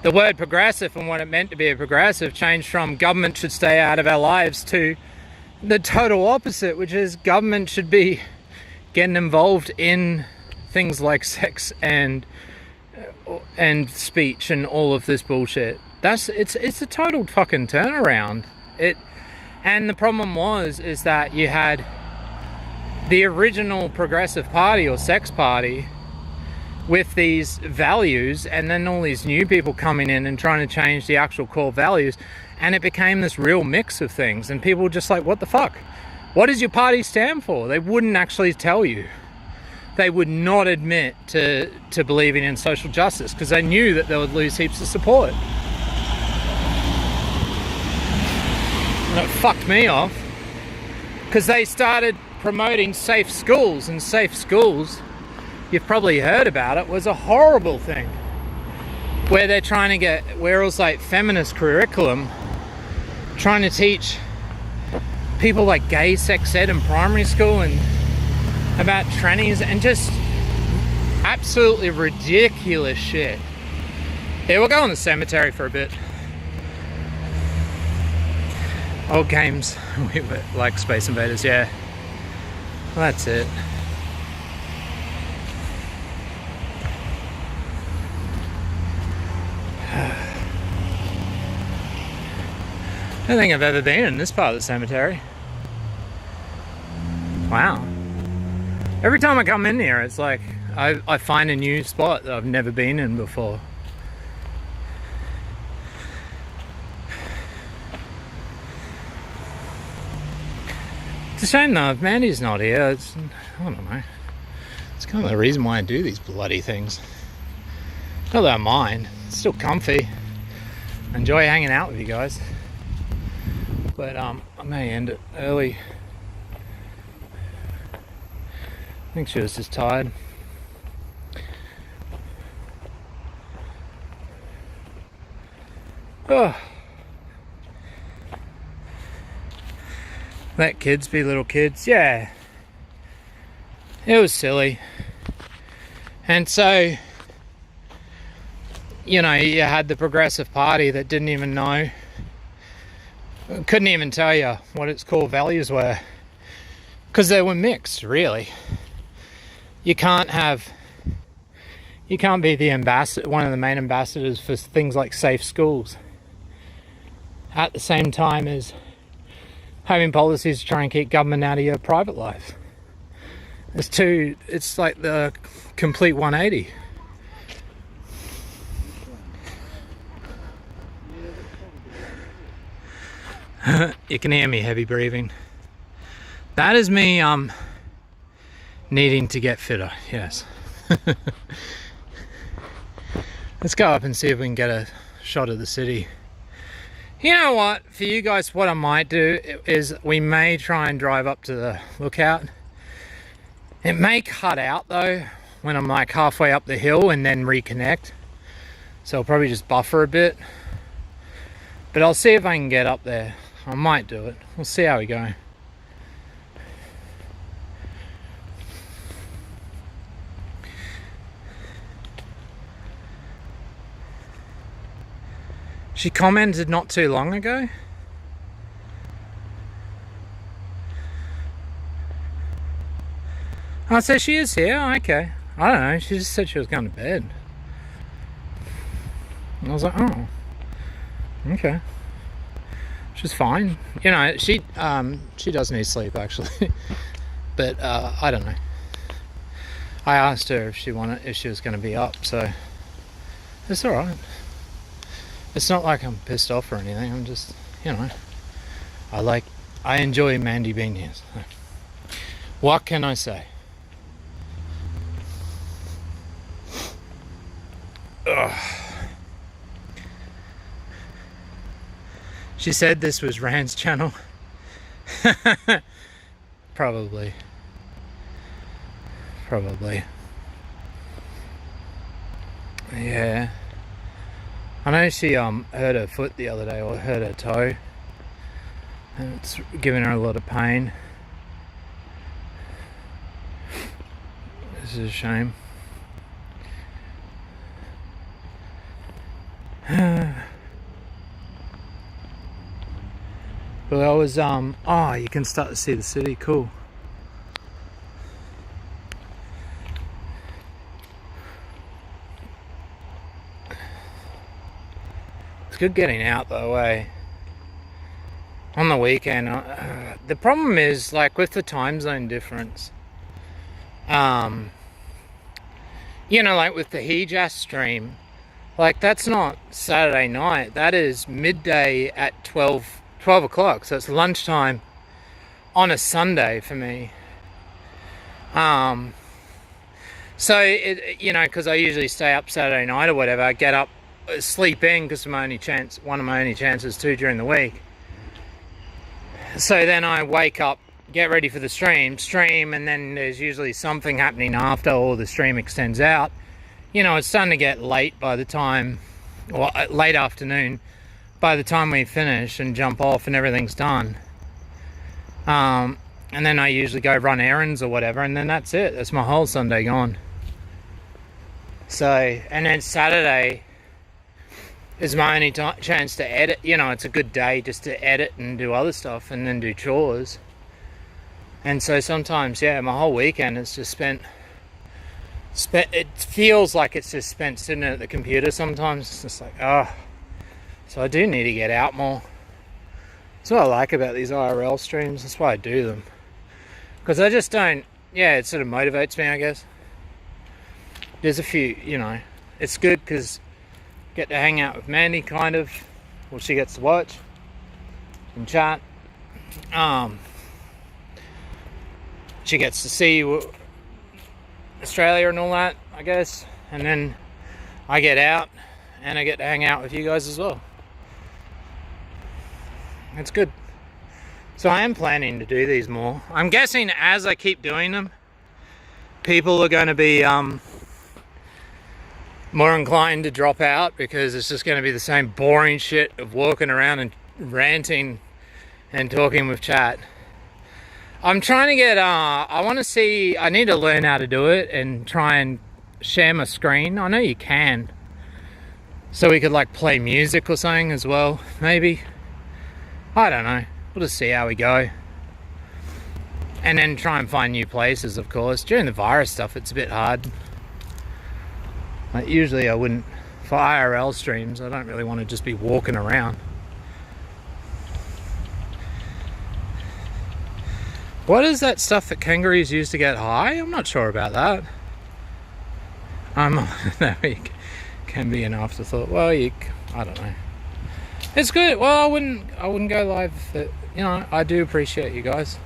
the word progressive and what it meant to be a progressive changed from government should stay out of our lives to the total opposite, which is government should be getting involved in things like sex and speech and all of this bullshit. It's a total fucking turnaround. And the problem is that you had the original progressive party or sex party with these values, and then all these new people coming in and trying to change the actual core values, and it became this real mix of things, and people were just like, what the fuck? What does your party stand for? They wouldn't actually tell you. They would not admit to believing in social justice, because they knew that they would lose heaps of support. And it fucked me off, because they started promoting safe schools, and safe schools, you've probably heard about it, was a horrible thing, where they're trying to get, where it was like feminist curriculum, trying to teach people like gay sex ed in primary school and about trannies, and just absolutely ridiculous shit. Yeah, we'll go in the cemetery for a bit. Old games, we were like Space Invaders, yeah. Well, that's it. I don't think I've ever been in this part of the cemetery. Wow. Every time I come in here, it's like I find a new spot that I've never been in before. It's a shame though, if Mandy's not here, I don't know. It's kind of the reason why I do these bloody things. Not that I mind, it's still comfy. I enjoy hanging out with you guys. But I may end it early. I think she was just tired. Oh. Let kids be little kids. Yeah. It was silly. And so, you know, you had the Progressive Party that didn't even know, couldn't even tell you what its core values were, because they were mixed, really. You can't be the ambassador, one of the main ambassadors for things like safe schools, at the same time as having policies to try and keep government out of your private life. It's like the complete 180. You can hear me heavy breathing. That is me needing to get fitter, yes. Let's go up and see if we can get a shot of the city. You know what, for you guys, what I might do is we may try and drive up to the lookout. It may cut out though when I'm like halfway up the hill and then reconnect. So I'll probably just buffer a bit. But I'll see if I can get up there. I might do it. We'll see how we go. She commented not too long ago. Oh, so she is here, okay. I don't know, she just said she was going to bed. I was like, oh, okay. She's fine. You know, she does need sleep actually. But I don't know. I asked her if she was going to be up, so it's all right. It's not like I'm pissed off or anything. I'm just, you know, I enjoy Mandy being here. So. What can I say? Ugh. She said this was Rand's channel. Probably. Yeah. I know she hurt her foot the other day, or hurt her toe, and it's giving her a lot of pain. This is a shame. But I was oh, you can start to see the city. Cool. It's good getting out though, eh? On the weekend. The problem is, like, with the time zone difference, you know, like with the EarJuice stream, like, that's not Saturday night, that is midday at 12 o'clock, so it's lunchtime on a Sunday for me. So it, you know, because I usually stay up Saturday night or whatever, I get up, sleep in, because one of my only chances too during the week. So then I wake up, get ready for the stream, and then there's usually something happening after, or the stream extends out. You know, it's starting to get late by the time, or late afternoon, by the time we finish and jump off and everything's done. And then I usually go run errands or whatever, and then that's it. That's my whole Sunday gone. So, and then Saturday is my only chance to edit. You know, it's a good day just to edit and do other stuff and then do chores. And so sometimes, yeah, my whole weekend is just spent, it feels like it's just spent sitting at the computer sometimes. It's just like, oh. So I do need to get out more. That's what I like about these IRL streams. That's why I do them. Because I just don't, yeah, it sort of motivates me, I guess. There's a few, you know, it's good because I get to hang out with Mandy, kind of. Well, she gets to watch and chat. She gets to see Australia and all that, I guess. And then I get out and I get to hang out with you guys as well. It's good. So I am planning to do these more. I'm guessing as I keep doing them, people are going to be more inclined to drop out, because it's just going to be the same boring shit of walking around and ranting and talking with chat. I'm trying to get, I want to see, I need to learn how to do it and try and share my screen. I know you can. So we could like play music or something as well, maybe. I don't know. We'll just see how we go. And then try and find new places, of course. During the virus stuff, it's a bit hard. Like, usually I wouldn't, for IRL streams, I don't really want to just be walking around. What is that stuff that kangaroos use to get high? I'm not sure about that. That can be an afterthought. Well, I don't know. It's good. Well, I wouldn't go live. But, you know, I do appreciate you guys.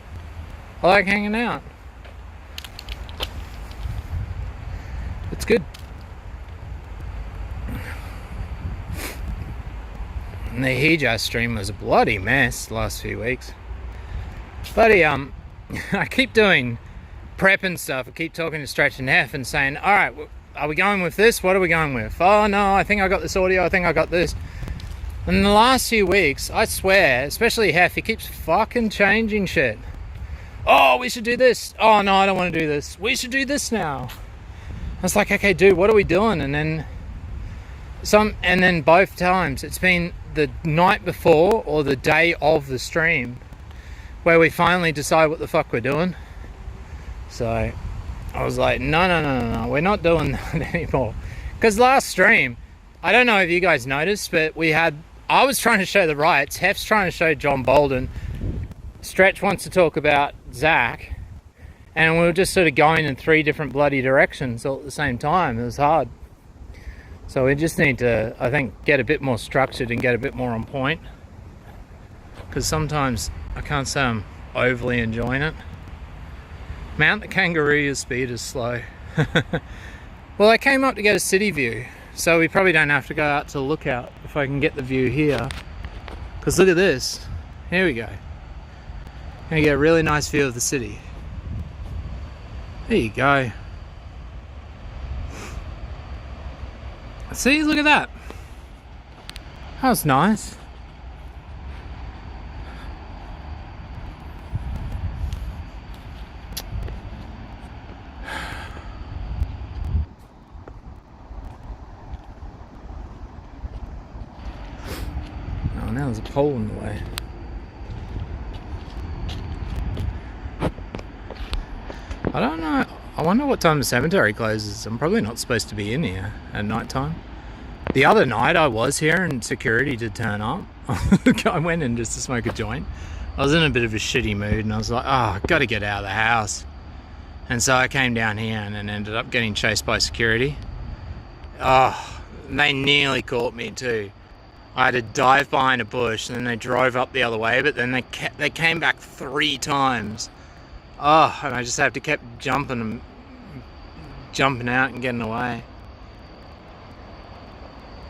I like hanging out. It's good. And the EarJuice stream was a bloody mess the last few weeks. Bloody I keep doing prep and stuff. I keep talking to Stretch and Hef and saying, all right, are we going with this? What are we going with? Oh no, I think I got this audio. I think I got this. And in the last few weeks, I swear, especially Hef, he keeps fucking changing shit. Oh, we should do this. Oh no, I don't want to do this. We should do this now. I was like, okay, dude, what are we doing? And then both times it's been the night before or the day of the stream where we finally decide what the fuck we're doing. So I was like, no, we're not doing that anymore. Because last stream, I don't know if you guys noticed, but I was trying to show the riots, Hef's trying to show John Bolden, Stretch wants to talk about Zach, and we were just sort of going in 3 different bloody directions all at the same time. It was hard. So we just need to, I think, get a bit more structured and get a bit more on point. Because sometimes I can't say I'm overly enjoying it. Mount the kangaroo, your speed is slow. Well, I came up to get a city view, so we probably don't have to go out to the lookout if I can get the view here. Because look at this. Here we go. Gonna get a really nice view of the city. There you go. See, look at that. That was nice. Oh, now there's a pole in the way. I don't know. I wonder what time the cemetery closes. I'm probably not supposed to be in here at night time. The other night I was here and security did turn up. I went in just to smoke a joint. I was in a bit of a shitty mood and I was like, oh, I've got to get out of the house. And so I came down here and then ended up getting chased by security. Oh, they nearly caught me too. I had to dive behind a bush and then they drove up the other way, but then they came back 3 times. Oh, and I just have to keep jumping out and getting away.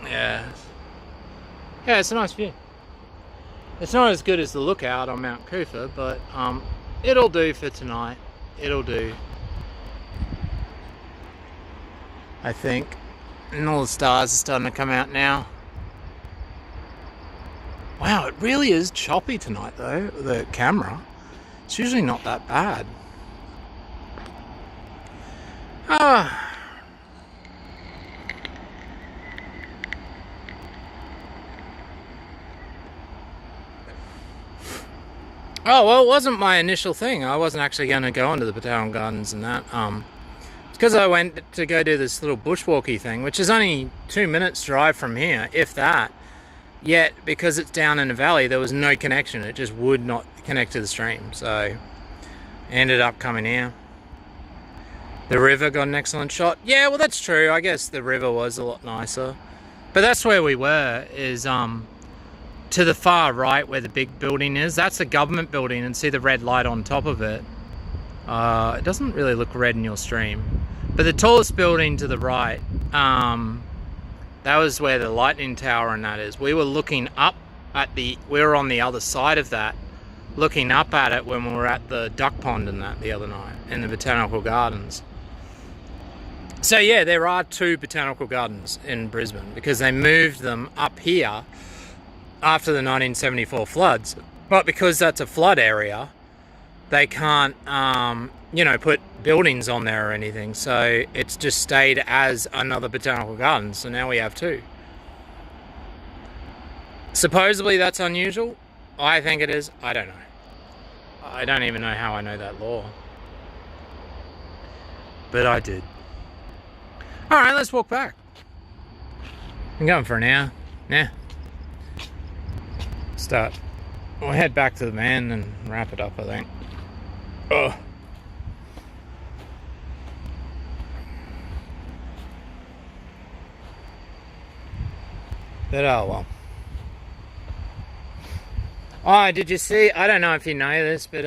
Yeah, it's a nice view. It's not as good as the lookout on Mount Cooper, but it'll do for tonight. It'll do, I think. And all the stars are starting to come out now. Wow, it really is choppy tonight though, the camera. It's usually not that bad. Oh, well, it wasn't my initial thing. I wasn't actually going to go into the Botanical Gardens and that. It's because I went to go do this little bushwalky thing, which is only 2 minutes drive from here, if that. Yet, because it's down in a valley, there was no connection. It just would not connect to the stream. So, I ended up coming here. The river got an excellent shot. Yeah, well, that's true. I guess the river was a lot nicer. But that's where we were, is to the far right where the big building is. That's the government building, and see the red light on top of it. It doesn't really look red in your stream. But the tallest building to the right, that was where the lightning tower and that is. We were looking up at we were on the other side of that, looking up at it when we were at the duck pond and that the other night in the Botanical Gardens. So yeah, there are 2 Botanical Gardens in Brisbane because they moved them up here after the 1974 floods. But because that's a flood area, they can't, put buildings on there or anything. So it's just stayed as another Botanical Garden. So now we have 2. Supposedly that's unusual. I think it is. I don't know. I don't even know how I know that law. But I did. Alright, let's walk back. I'm going for an hour. Yeah. We'll head back to the van and wrap it up, I think. Oh. But oh well. Oh, did you see? I don't know if you know this, but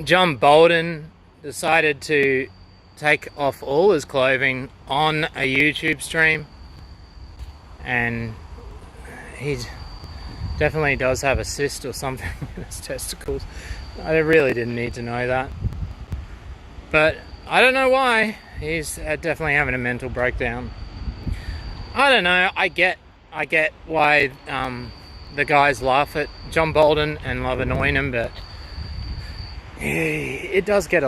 John Bolden decided to take off all his clothing on a YouTube stream, and he definitely does have a cyst or something in his testicles. I really didn't need to know that, but I don't know why. He's definitely having a mental breakdown. I don't know. I get why the guys laugh at John Bolden and love annoying him, but it does get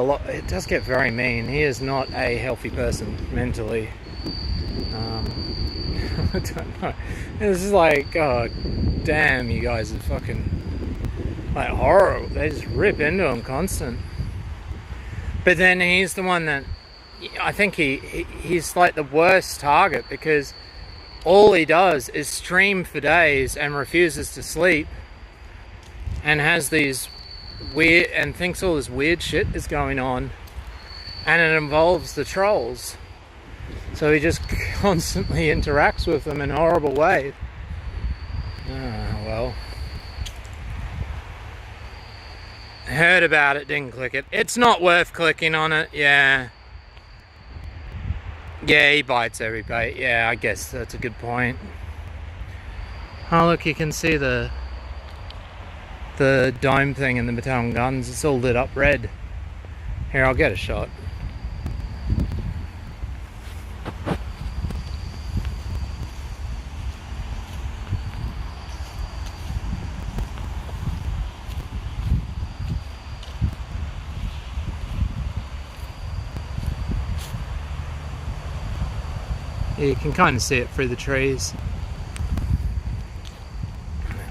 very mean. He is not a healthy person mentally. I don't know. It's just like, oh, damn, you guys are fucking, like, horrible. They just rip into him constant. But then he's the one that, I think he's like the worst target, because all he does is stream for days and refuses to sleep, and has these weird, and thinks all this weird shit is going on, and it involves the trolls. So he just constantly interacts with them in horrible ways. Oh, well. Heard about it, didn't click it. It's not worth clicking on it, yeah. Yeah, he bites every bait. Yeah, I guess that's a good point. Oh, look, you can see the dome thing in the baton guns. It's all lit up red. Here, I'll get a shot. You can kind of see it through the trees.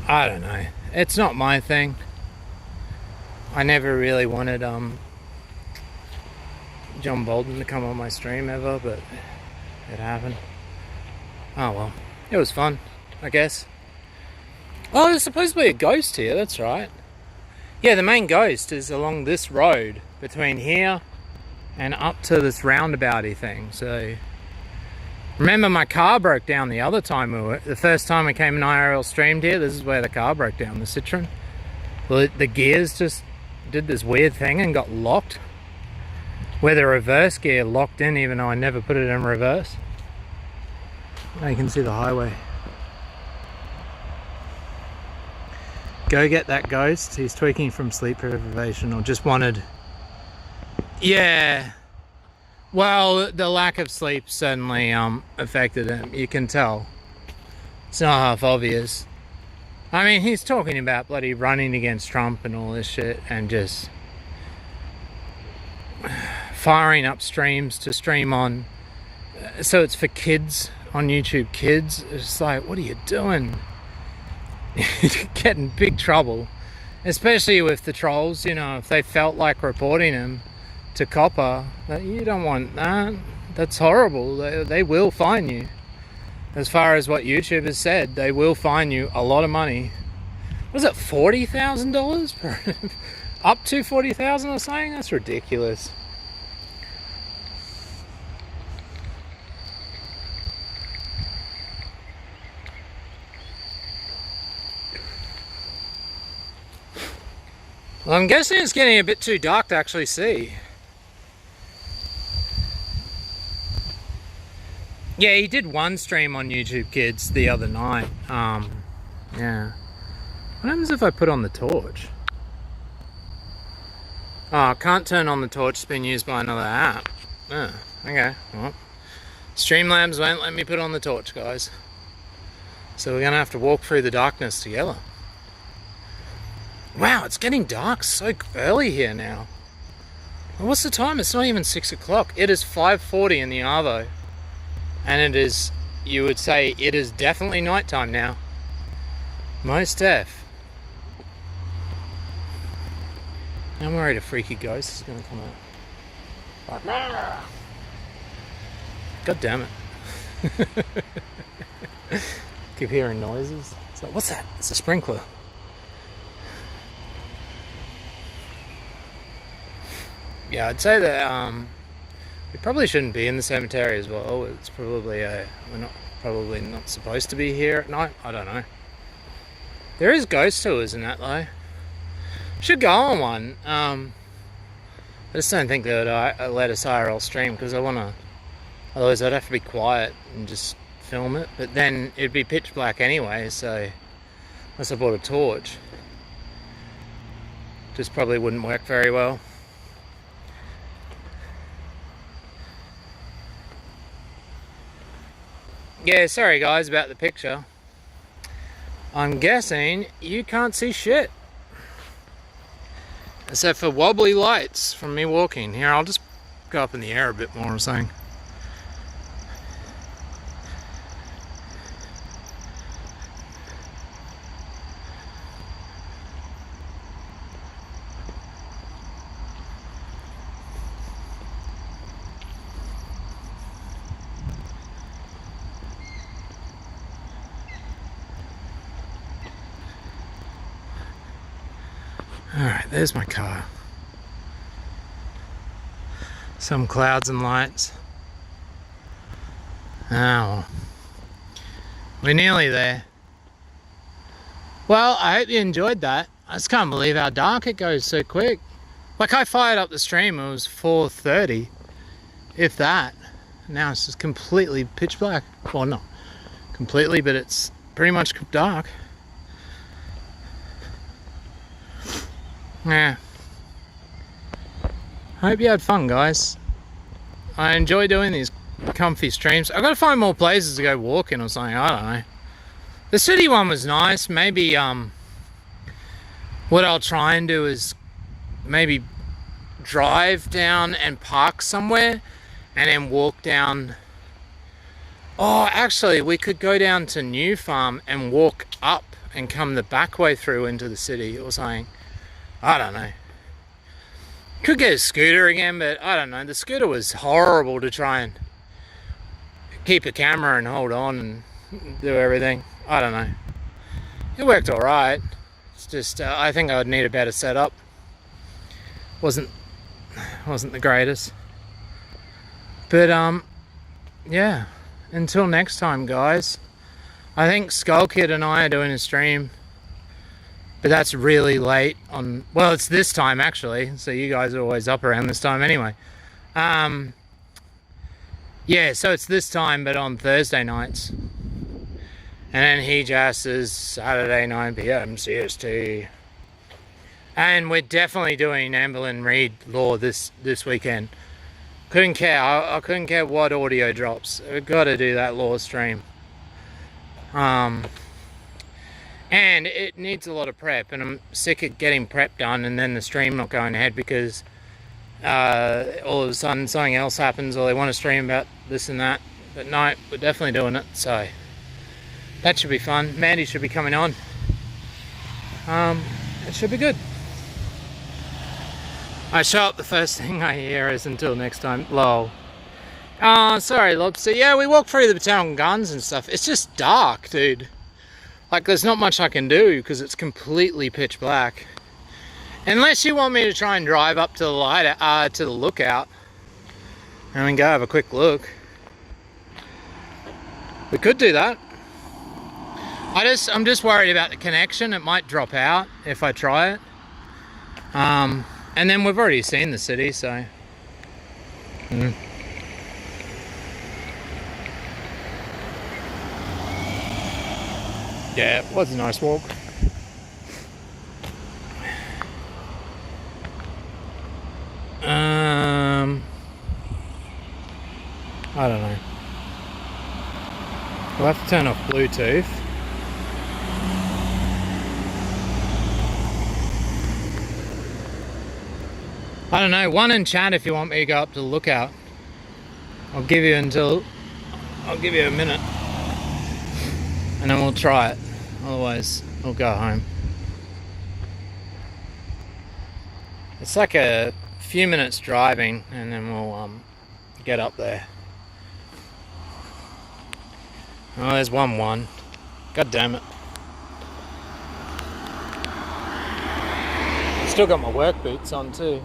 I don't know. It's not my thing. I never really wanted John Bolden to come on my stream ever, but it happened. Oh well. It was fun, I guess. Oh, there's supposed to be a ghost here, that's right. Yeah, the main ghost is along this road between here and up to this roundabouty thing, so... Remember, my car broke down the other time the first time we came in IRL streamed here. This is where the car broke down, the Citroen. Well, the gears just did this weird thing and got locked, where the reverse gear locked in, even though I never put it in reverse. Now you can see the highway. Go get that ghost. He's tweaking from sleep deprivation, or just wanted... Yeah. Well, the lack of sleep certainly affected him. You can tell. It's not half obvious. I mean, he's talking about bloody running against Trump and all this shit, and just firing up streams to stream on. So it's for kids on YouTube Kids. It's like, what are you doing? You're getting big trouble, especially with the trolls. You know, if they felt like reporting him to copper, that you don't want that. That's horrible. They will fine you. As far as what YouTube has said, they will fine you a lot of money. Was it $40,000? Up to $40,000 or something? That's ridiculous. Well, I'm guessing it's getting a bit too dark to actually see. Yeah, he did one stream on YouTube Kids the other night. Yeah. What happens if I put on the torch? Oh, I can't turn on the torch. It's been used by another app. Oh, okay. Well, Streamlabs won't let me put on the torch, guys. So we're going to have to walk through the darkness together. Wow, it's getting dark so early here now. Well, what's the time? It's not even 6 o'clock. It is 5:40 in the Arvo. And it is, you would say, it is definitely nighttime now. Most def. I'm worried a freaky ghost is going to come out. God damn it. Keep hearing noises. It's like, what's that? It's a sprinkler. Yeah, I'd say that we probably shouldn't be in the cemetery as well. It's probably we're probably not supposed to be here at night. I don't know. There is ghost tours and that though. Should go on one. I just don't think they would let us IRL stream, because I want to. Otherwise, I'd have to be quiet and just film it. But then it'd be pitch black anyway. So unless I bought a torch, just probably wouldn't work very well. Yeah, sorry guys about the picture. I'm guessing you can't see shit. Except for wobbly lights from me walking. Here, I'll just go up in the air a bit more or something. there's my car. Some clouds and lights. Oh, well. We're nearly there. Well, I hope you enjoyed that. I just can't believe how dark it goes so quick. Like, I fired up the stream, it was 4:30, if that. Now it's just completely pitch black. Well, not completely, but it's pretty much dark. Yeah. Hope you had fun, guys. I enjoy doing these comfy streams. I've got to find more places to go walking or something. I don't know. The city one was nice. Maybe what I'll try and do is maybe drive down and park somewhere and then walk down. Oh, actually, we could go down to New Farm and walk up and come the back way through into the city or something. I don't know. Could get a scooter again, but I don't know. The scooter was horrible to try and keep a camera and hold on and do everything. I don't know. It worked all right. It's just I think I would need a better setup. Wasn't the greatest. But yeah. Until next time, guys. I think Skull Kid and I are doing a stream. But that's really late on, well, it's this time actually, so you guys are always up around this time anyway. Yeah, so it's this time, but on Thursday nights. And then he just is Saturday 9 PM CST. And we're definitely doing Amberlyn Reid Law this weekend. Couldn't care, I couldn't care what audio drops. We've got to do that Law stream. And it needs a lot of prep, and I'm sick of getting prep done and then the stream not going ahead because all of a sudden something else happens or they want to stream about this and that. But no, we're definitely doing it, so that should be fun. Mandy should be coming on. It should be good. I show up, the first thing I hear is until next time, lol. Sorry, Lobster. Yeah, we walked through the Battalion Guns and stuff. It's just dark, dude. Like, there's not much I can do because it's completely pitch black. Unless you want me to try and drive up to the light, to the lookout, and we can go have a quick look. We could do that. I'm just worried about the connection. It might drop out if I try it. And then we've already seen the city, so. Yeah, it was a nice walk. I don't know. We'll have to turn off Bluetooth. I don't know, one in chat if you want me to go up to the lookout. I'll give you a minute. And then we'll try it. Otherwise, we'll go home. It's like a few minutes driving and then we'll get up there. Oh, there's 1-1. God damn it. Still got my work boots on too.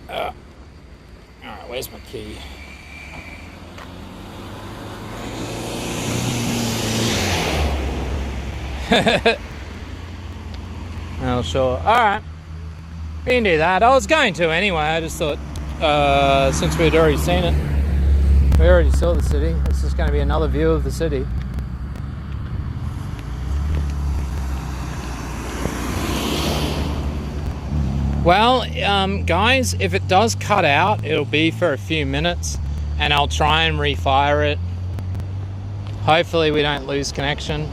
Alright, where's my key? Oh, sure. Alright. We can do that. I was going to anyway. I just thought, since we'd already seen it, we already saw the city. It's just going to be another view of the city. Well, guys, if it does cut out, it'll be for a few minutes, and I'll try and refire it. Hopefully we don't lose connection.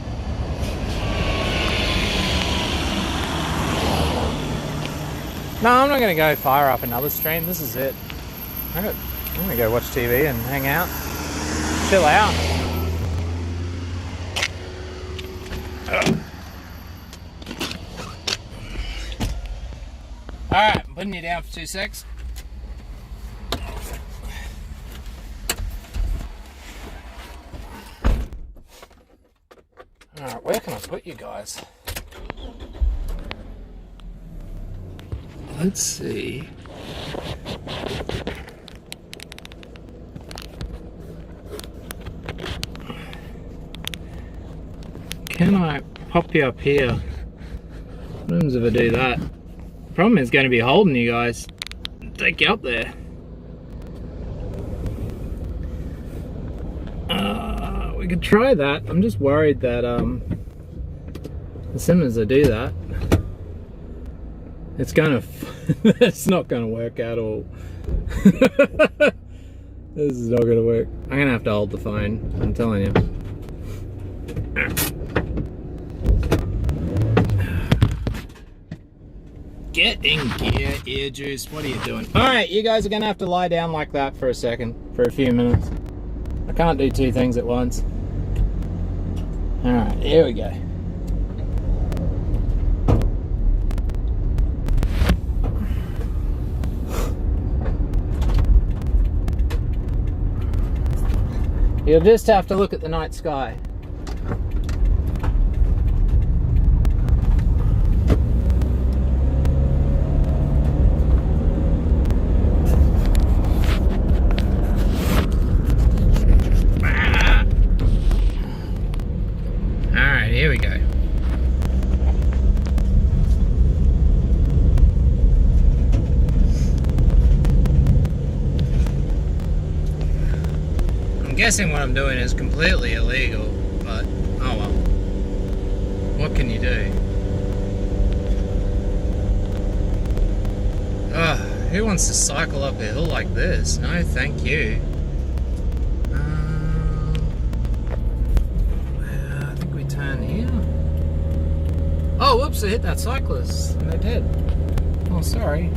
No, I'm not going to go fire up another stream. This is it. I'm going to go watch TV and hang out. Chill out. Alright, I'm putting you down for 2 secs. Alright, where can I put you guys? Let's see. Can I pop you up here? What happens if I do that? Problem is going to be holding you guys. Take you up there. We could try that. I'm just worried that as soon as I do that, it's gonna it's not gonna work at all. This is not gonna work. I'm gonna have to hold the phone, I'm telling you. Get in gear, EarJuice. What are you doing? Alright, you guys are gonna have to lie down like that for a second, for a few minutes. I can't do two things at once. Alright, here we go. You'll just have to look at the night sky. Alright, here we go. I'm guessing what I'm doing is completely illegal, but oh well. What can you do? Ugh, who wants to cycle up a hill like this? No, thank you. I think we turn here. Oh, whoops, I hit that cyclist and they're dead. Oh, sorry.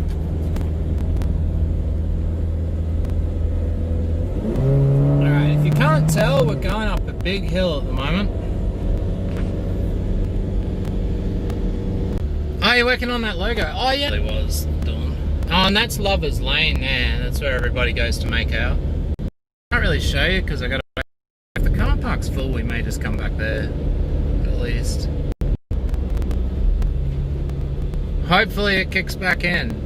Alright, if you can't tell, we're going up a big hill at the moment. Oh, you're working on that logo? Oh, yeah. It was doing. Oh, and that's Lover's Lane there. That's where everybody goes to make out. Can't really show you because I got to. If the car park's full, we may just come back there. At least. Hopefully it kicks back in.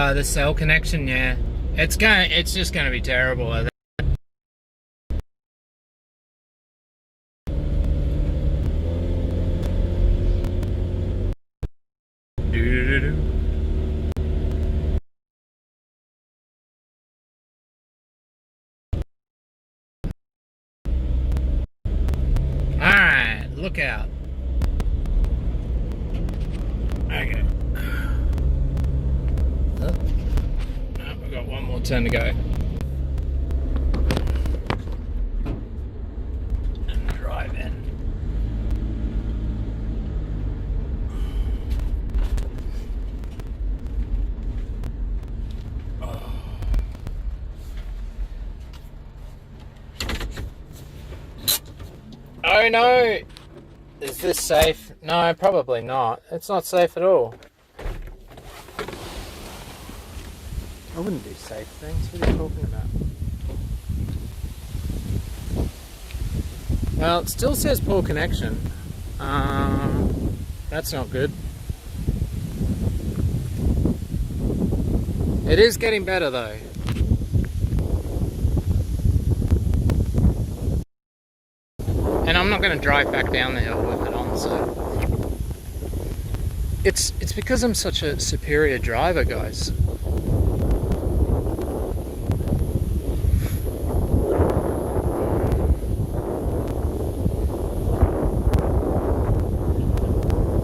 The cell connection, yeah. It's just gonna be terrible, I think. Alright, look out. Okay. Oh, we've got one more turn to go. And drive in. Oh no! Is this safe? No, probably not. It's not safe at all. I wouldn't do safe things. What are you talking about? Well, it still says poor connection. That's not good. It is getting better though. And I'm not going to drive back down the hill with it on, so... It's because I'm such a superior driver, guys.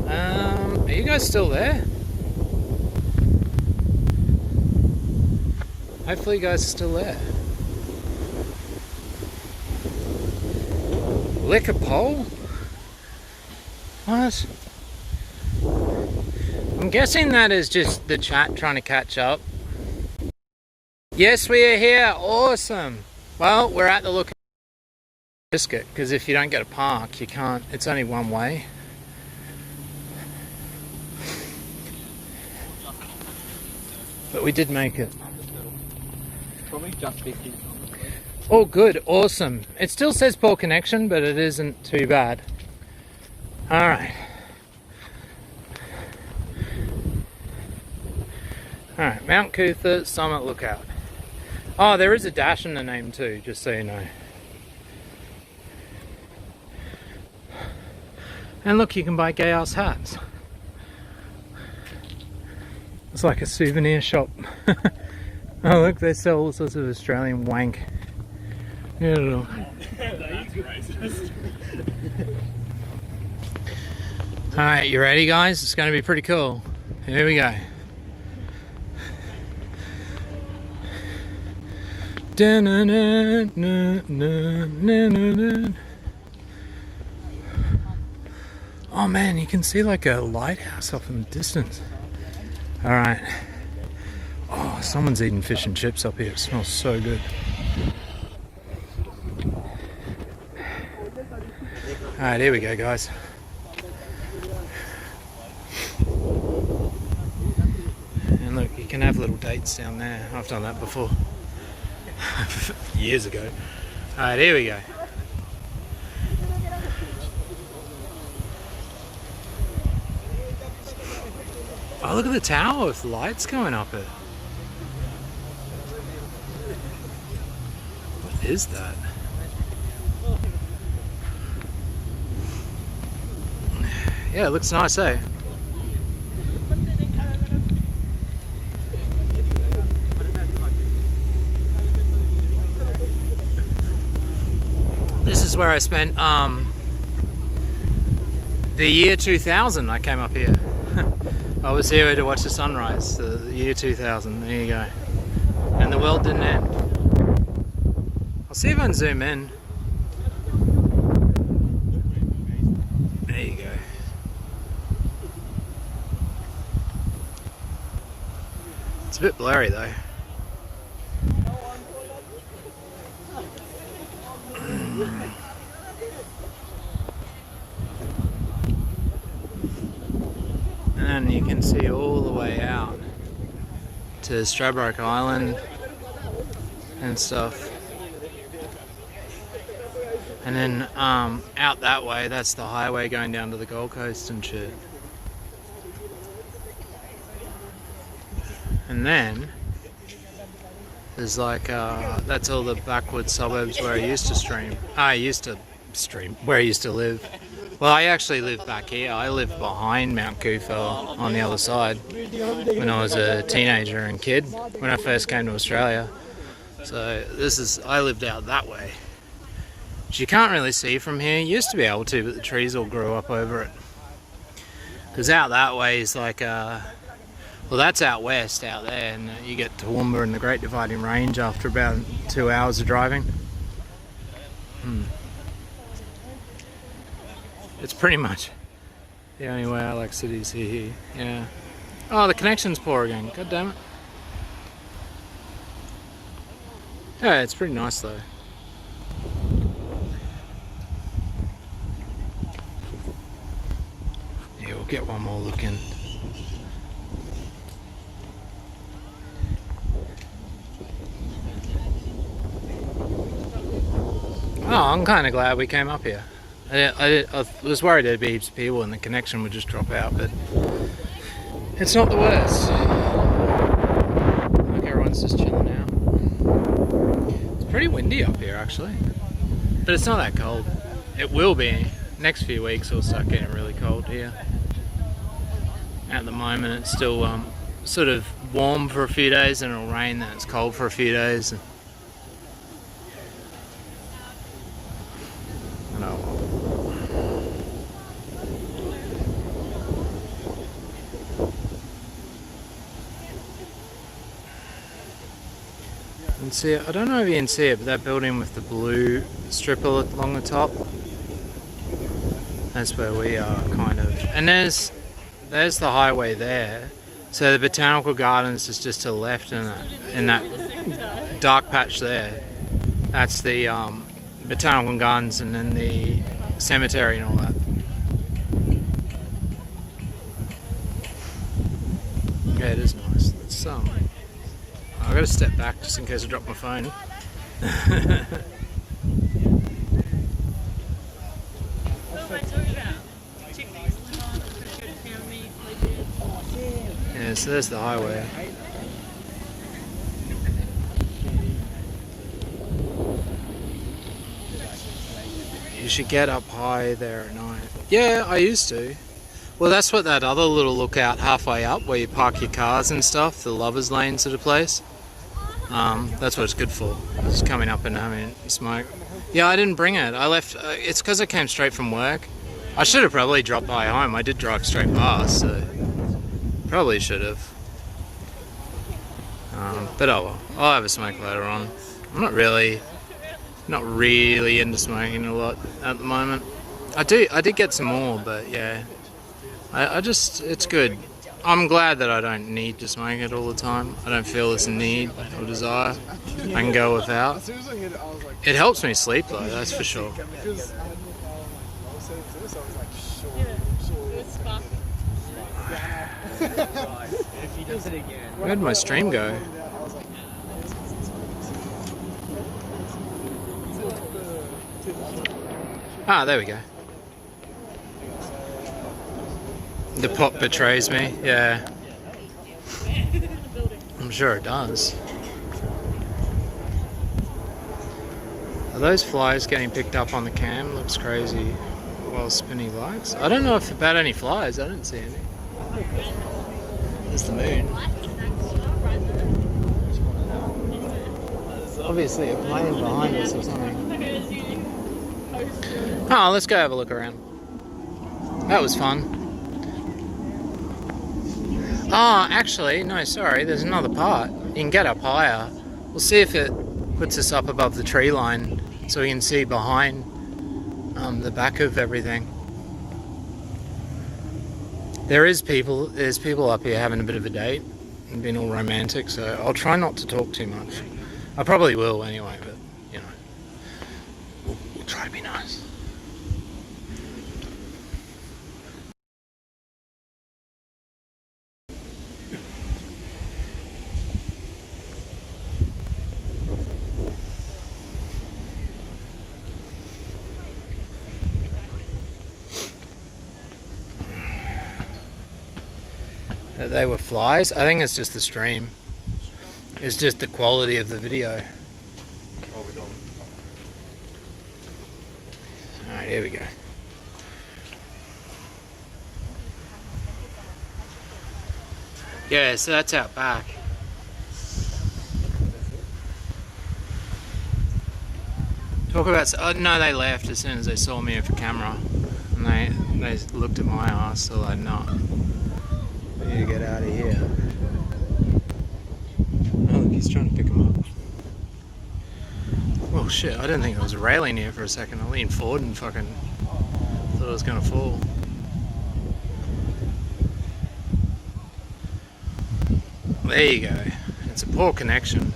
Are you guys still there? Hopefully you guys are still there. Lick a pole? What? I'm guessing that is just the chat trying to catch up. Yes, we are here. Awesome. Well, we're at the look biscuit because if you don't get a park, you can't. It's only one way. But we did make it. Probably just 50. Oh, good, awesome. It still says poor connection, but it isn't too bad. All right. All right, Mount Cootha Summit Lookout. Oh, there is a dash in the name too, just so you know. And look, you can buy gay ass hats. It's like a souvenir shop. Oh look, they sell all sorts of Australian wank. Yeah. Alright, you ready guys? It's going to be pretty cool. Here we go. Oh man, you can see like a lighthouse off in the distance. Alright. Oh, someone's eating fish and chips up here. It smells so good. Alright, here we go guys. And look, you can have little dates down there. I've done that before. Years ago. Alright, here we go. Oh, look at the tower with lights going up it. What is that? Yeah, it looks nice, eh? This is where I spent the year 2000. I came up here. I was here to watch the sunrise, the year 2000. There you go. And the world didn't end. I'll see if I can zoom in. There you go. It's a bit blurry though. And you can see all the way out to Stradbroke Island and stuff. And then out that way, that's the highway going down to the Gold Coast and shit. And then there's like that's all the backward suburbs where I used to stream. Where I used to live. Well, I actually live back here. I live behind Mount Cootha on the other side when I was a teenager and kid, when I first came to Australia. So I lived out that way. Which you can't really see from here. You used to be able to, but the trees all grew up over it. Because out that way is like, well, that's out west out there, and you get to Toowoomba and the Great Dividing Range after about 2 hours of driving. It's pretty much the only way I like cities here. Yeah. Oh, the connection's poor again. God damn it. Yeah, it's pretty nice though. Yeah, we'll get one more look in. Oh, I'm kind of glad we came up here. I was worried there'd be heaps of people and the connection would just drop out, but it's not the worst. Like everyone's just chilling out. It's pretty windy up here actually, but it's not that cold. It will be. Next few weeks it'll start getting really cold here. At the moment it's still sort of warm for a few days, and it'll rain, then it's cold for a few days. And see, I don't know if you can see it, but that building with the blue strip along the top, that's where we are, kind of. And there's the highway there. So the Botanical Gardens is just to the left in that dark patch there. That's the Botanical Gardens, and then the cemetery and all that. Yeah, it is nice. It's gotta step back just in case I drop my phone. Yeah, so there's the highway. You should get up high there at night. Yeah, I used to. Well, that's what that other little lookout halfway up where you park your cars and stuff, the lovers lane sort of place. That's what it's good for. Just coming up and having a smoke. Yeah, I didn't bring it. I left. It's because I came straight from work. I should have probably dropped by home. I did drive straight past, so probably should have. But oh well. I'll have a smoke later on. I'm not really into smoking a lot at the moment. I did get some more, but yeah. I just, it's good. I'm glad that I don't need to smoke it all the time. I don't feel this need or desire. I can go without. It helps me sleep though, that's for sure. Where did my stream go? Ah, there we go. The pot betrays me, yeah. I'm sure it does. Are those flies getting picked up on the cam? Looks crazy while spinning lights. I don't know if about any flies, I don't see any. There's the moon. Obviously a plane behind us or something. Oh, let's go have a look around. That was fun. Oh, actually, no, sorry, there's another part. You can get up higher. We'll see if it puts us up above the tree line so we can see behind the back of everything. There's people up here having a bit of a date and being all romantic, so I'll try not to talk too much. I probably will anyway, but, you know, we'll try to be nice. They were flies. I think it's just the stream. It's just the quality of the video. Alright, here we go. Yeah, so that's out back. Talk about... Oh, no, they left as soon as they saw me with a camera. And they looked at my ass, so like, no. We need to get out of here. Oh, look, he's trying to pick him up. Oh shit, I didn't think there was a railing here for a second. I leaned forward and fucking thought I was gonna fall. There you go. It's a poor connection.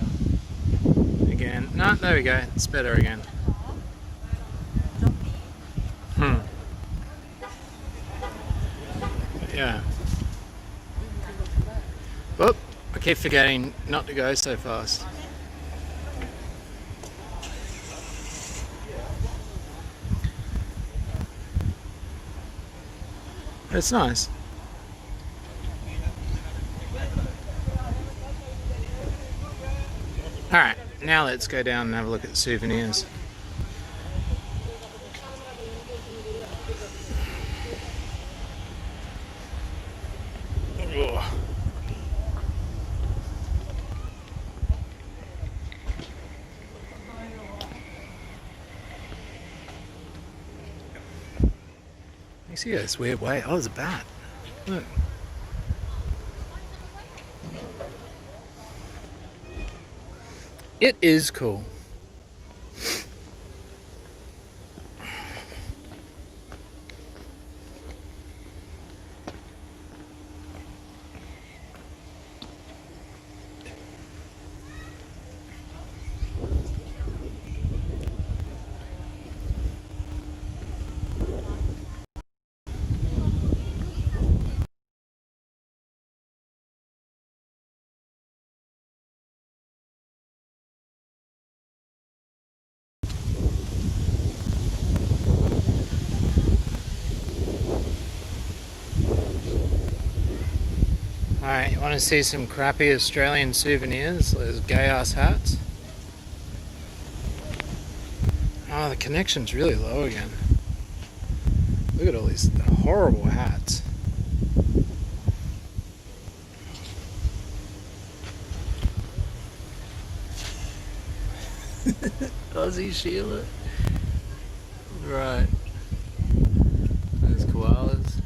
Again. No, there we go. It's better again. Yeah. Whoop, I keep forgetting not to go so fast. It's nice. Alright, now let's go down and have a look at the souvenirs. You see this weird way? Oh, there's a bat. Look. It is cool. Alright, you want to see some crappy Australian souvenirs? Those gay ass hats. Oh, the connection's really low again. Look at all these horrible hats. Aussie Sheila. Right. There's koalas.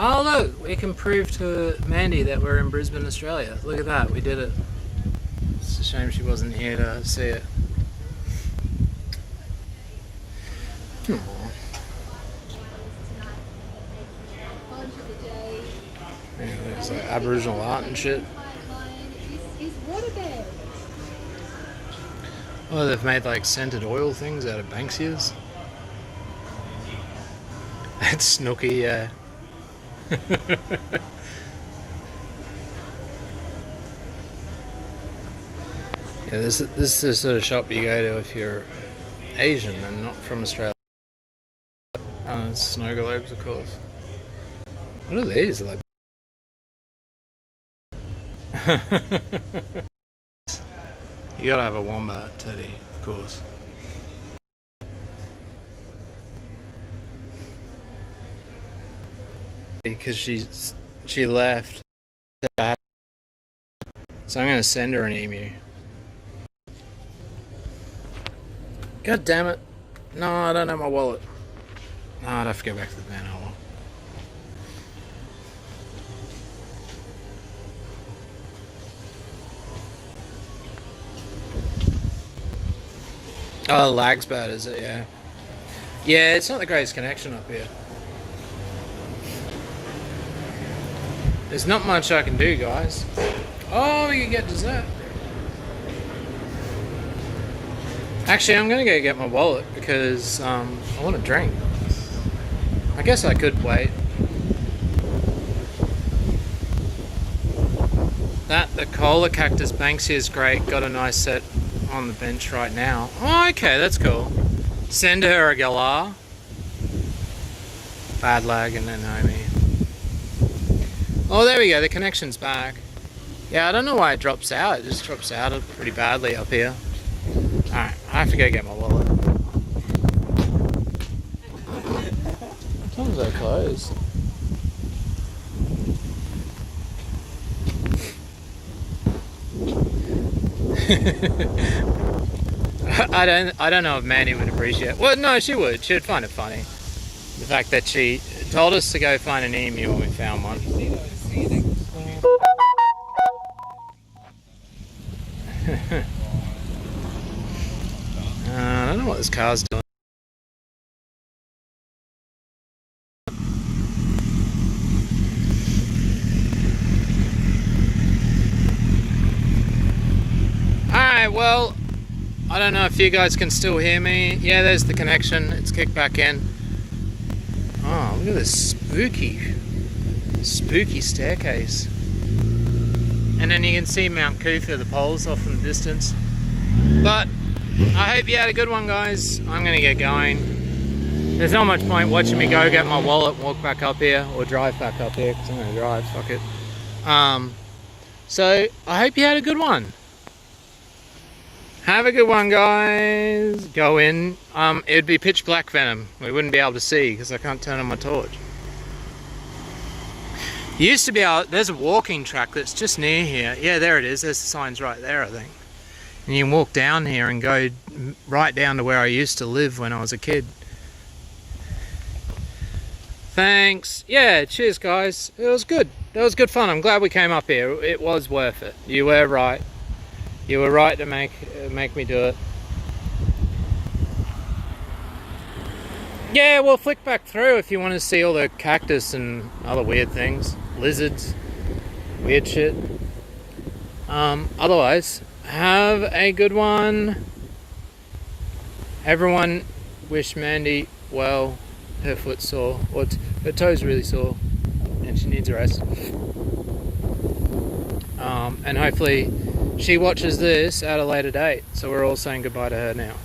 Oh look, we can prove to Mandy that we're in Brisbane, Australia. Look at that, we did it. It's a shame she wasn't here to see it. Aww. Yeah, there's like Aboriginal art and shit. Oh, they've made like scented oil things out of Banksias. That's Snooky, yeah. Yeah, this is the sort of shop you go to if you're Asian and not from Australia. Oh, it's snow globes, of course. What are these? Like you gotta have a wombat teddy, of course. Because she left, so I'm gonna send her an emu. God damn it! No, I don't have my wallet. No, I'd have to go back to the van. Oh, lag's bad, is it? Yeah. Yeah, it's not the greatest connection up here. There's not much I can do, guys. Oh, we can get dessert. Actually, I'm gonna go get my wallet because I want a drink. I guess I could wait. The cola cactus Banksy is great. Got a nice set on the bench right now. Oh, okay, that's cool. Send her a galah. Bad lag and then Naomi. Oh, there we go. The connection's back. Yeah, I don't know why it drops out. It just drops out pretty badly up here. Alright, I have to go get my wallet. What time's they close? I don't know if Mandy would appreciate it. Well, no, she would. She'd find it funny. The fact that she told us to go find an emu when we found one. I don't know what this car's doing. Alright, well, I don't know if you guys can still hear me. Yeah, there's the connection. It's kicked back in. Oh, look at this spooky staircase. And then you can see Mount Cootha, the poles off in the distance. But I hope you had a good one, guys. I'm gonna get going. There's not much point watching me go get my wallet, walk back up here, or drive back up here, because I'm gonna drive, fuck it. So I hope you had a good one. Have a good one, guys. Go in. It would be pitch black, Venom. We wouldn't be able to see because I can't turn on my torch. You used to be able. There's a walking track that's just near here. Yeah, there it is. There's the signs right there, I think. And you can walk down here and go right down to where I used to live when I was a kid. Thanks. Yeah, cheers, guys. It was good. That was good fun. I'm glad we came up here. It was worth it. You were right. You were right to make me do it. Yeah, we'll flick back through if you want to see all the cactus and other weird things. Lizards. Weird shit. Otherwise, have a good one. Everyone wish Mandy well. Her foot's sore. Or her toe's really sore. And she needs a rest. And hopefully she watches this at a later date. So we're all saying goodbye to her now.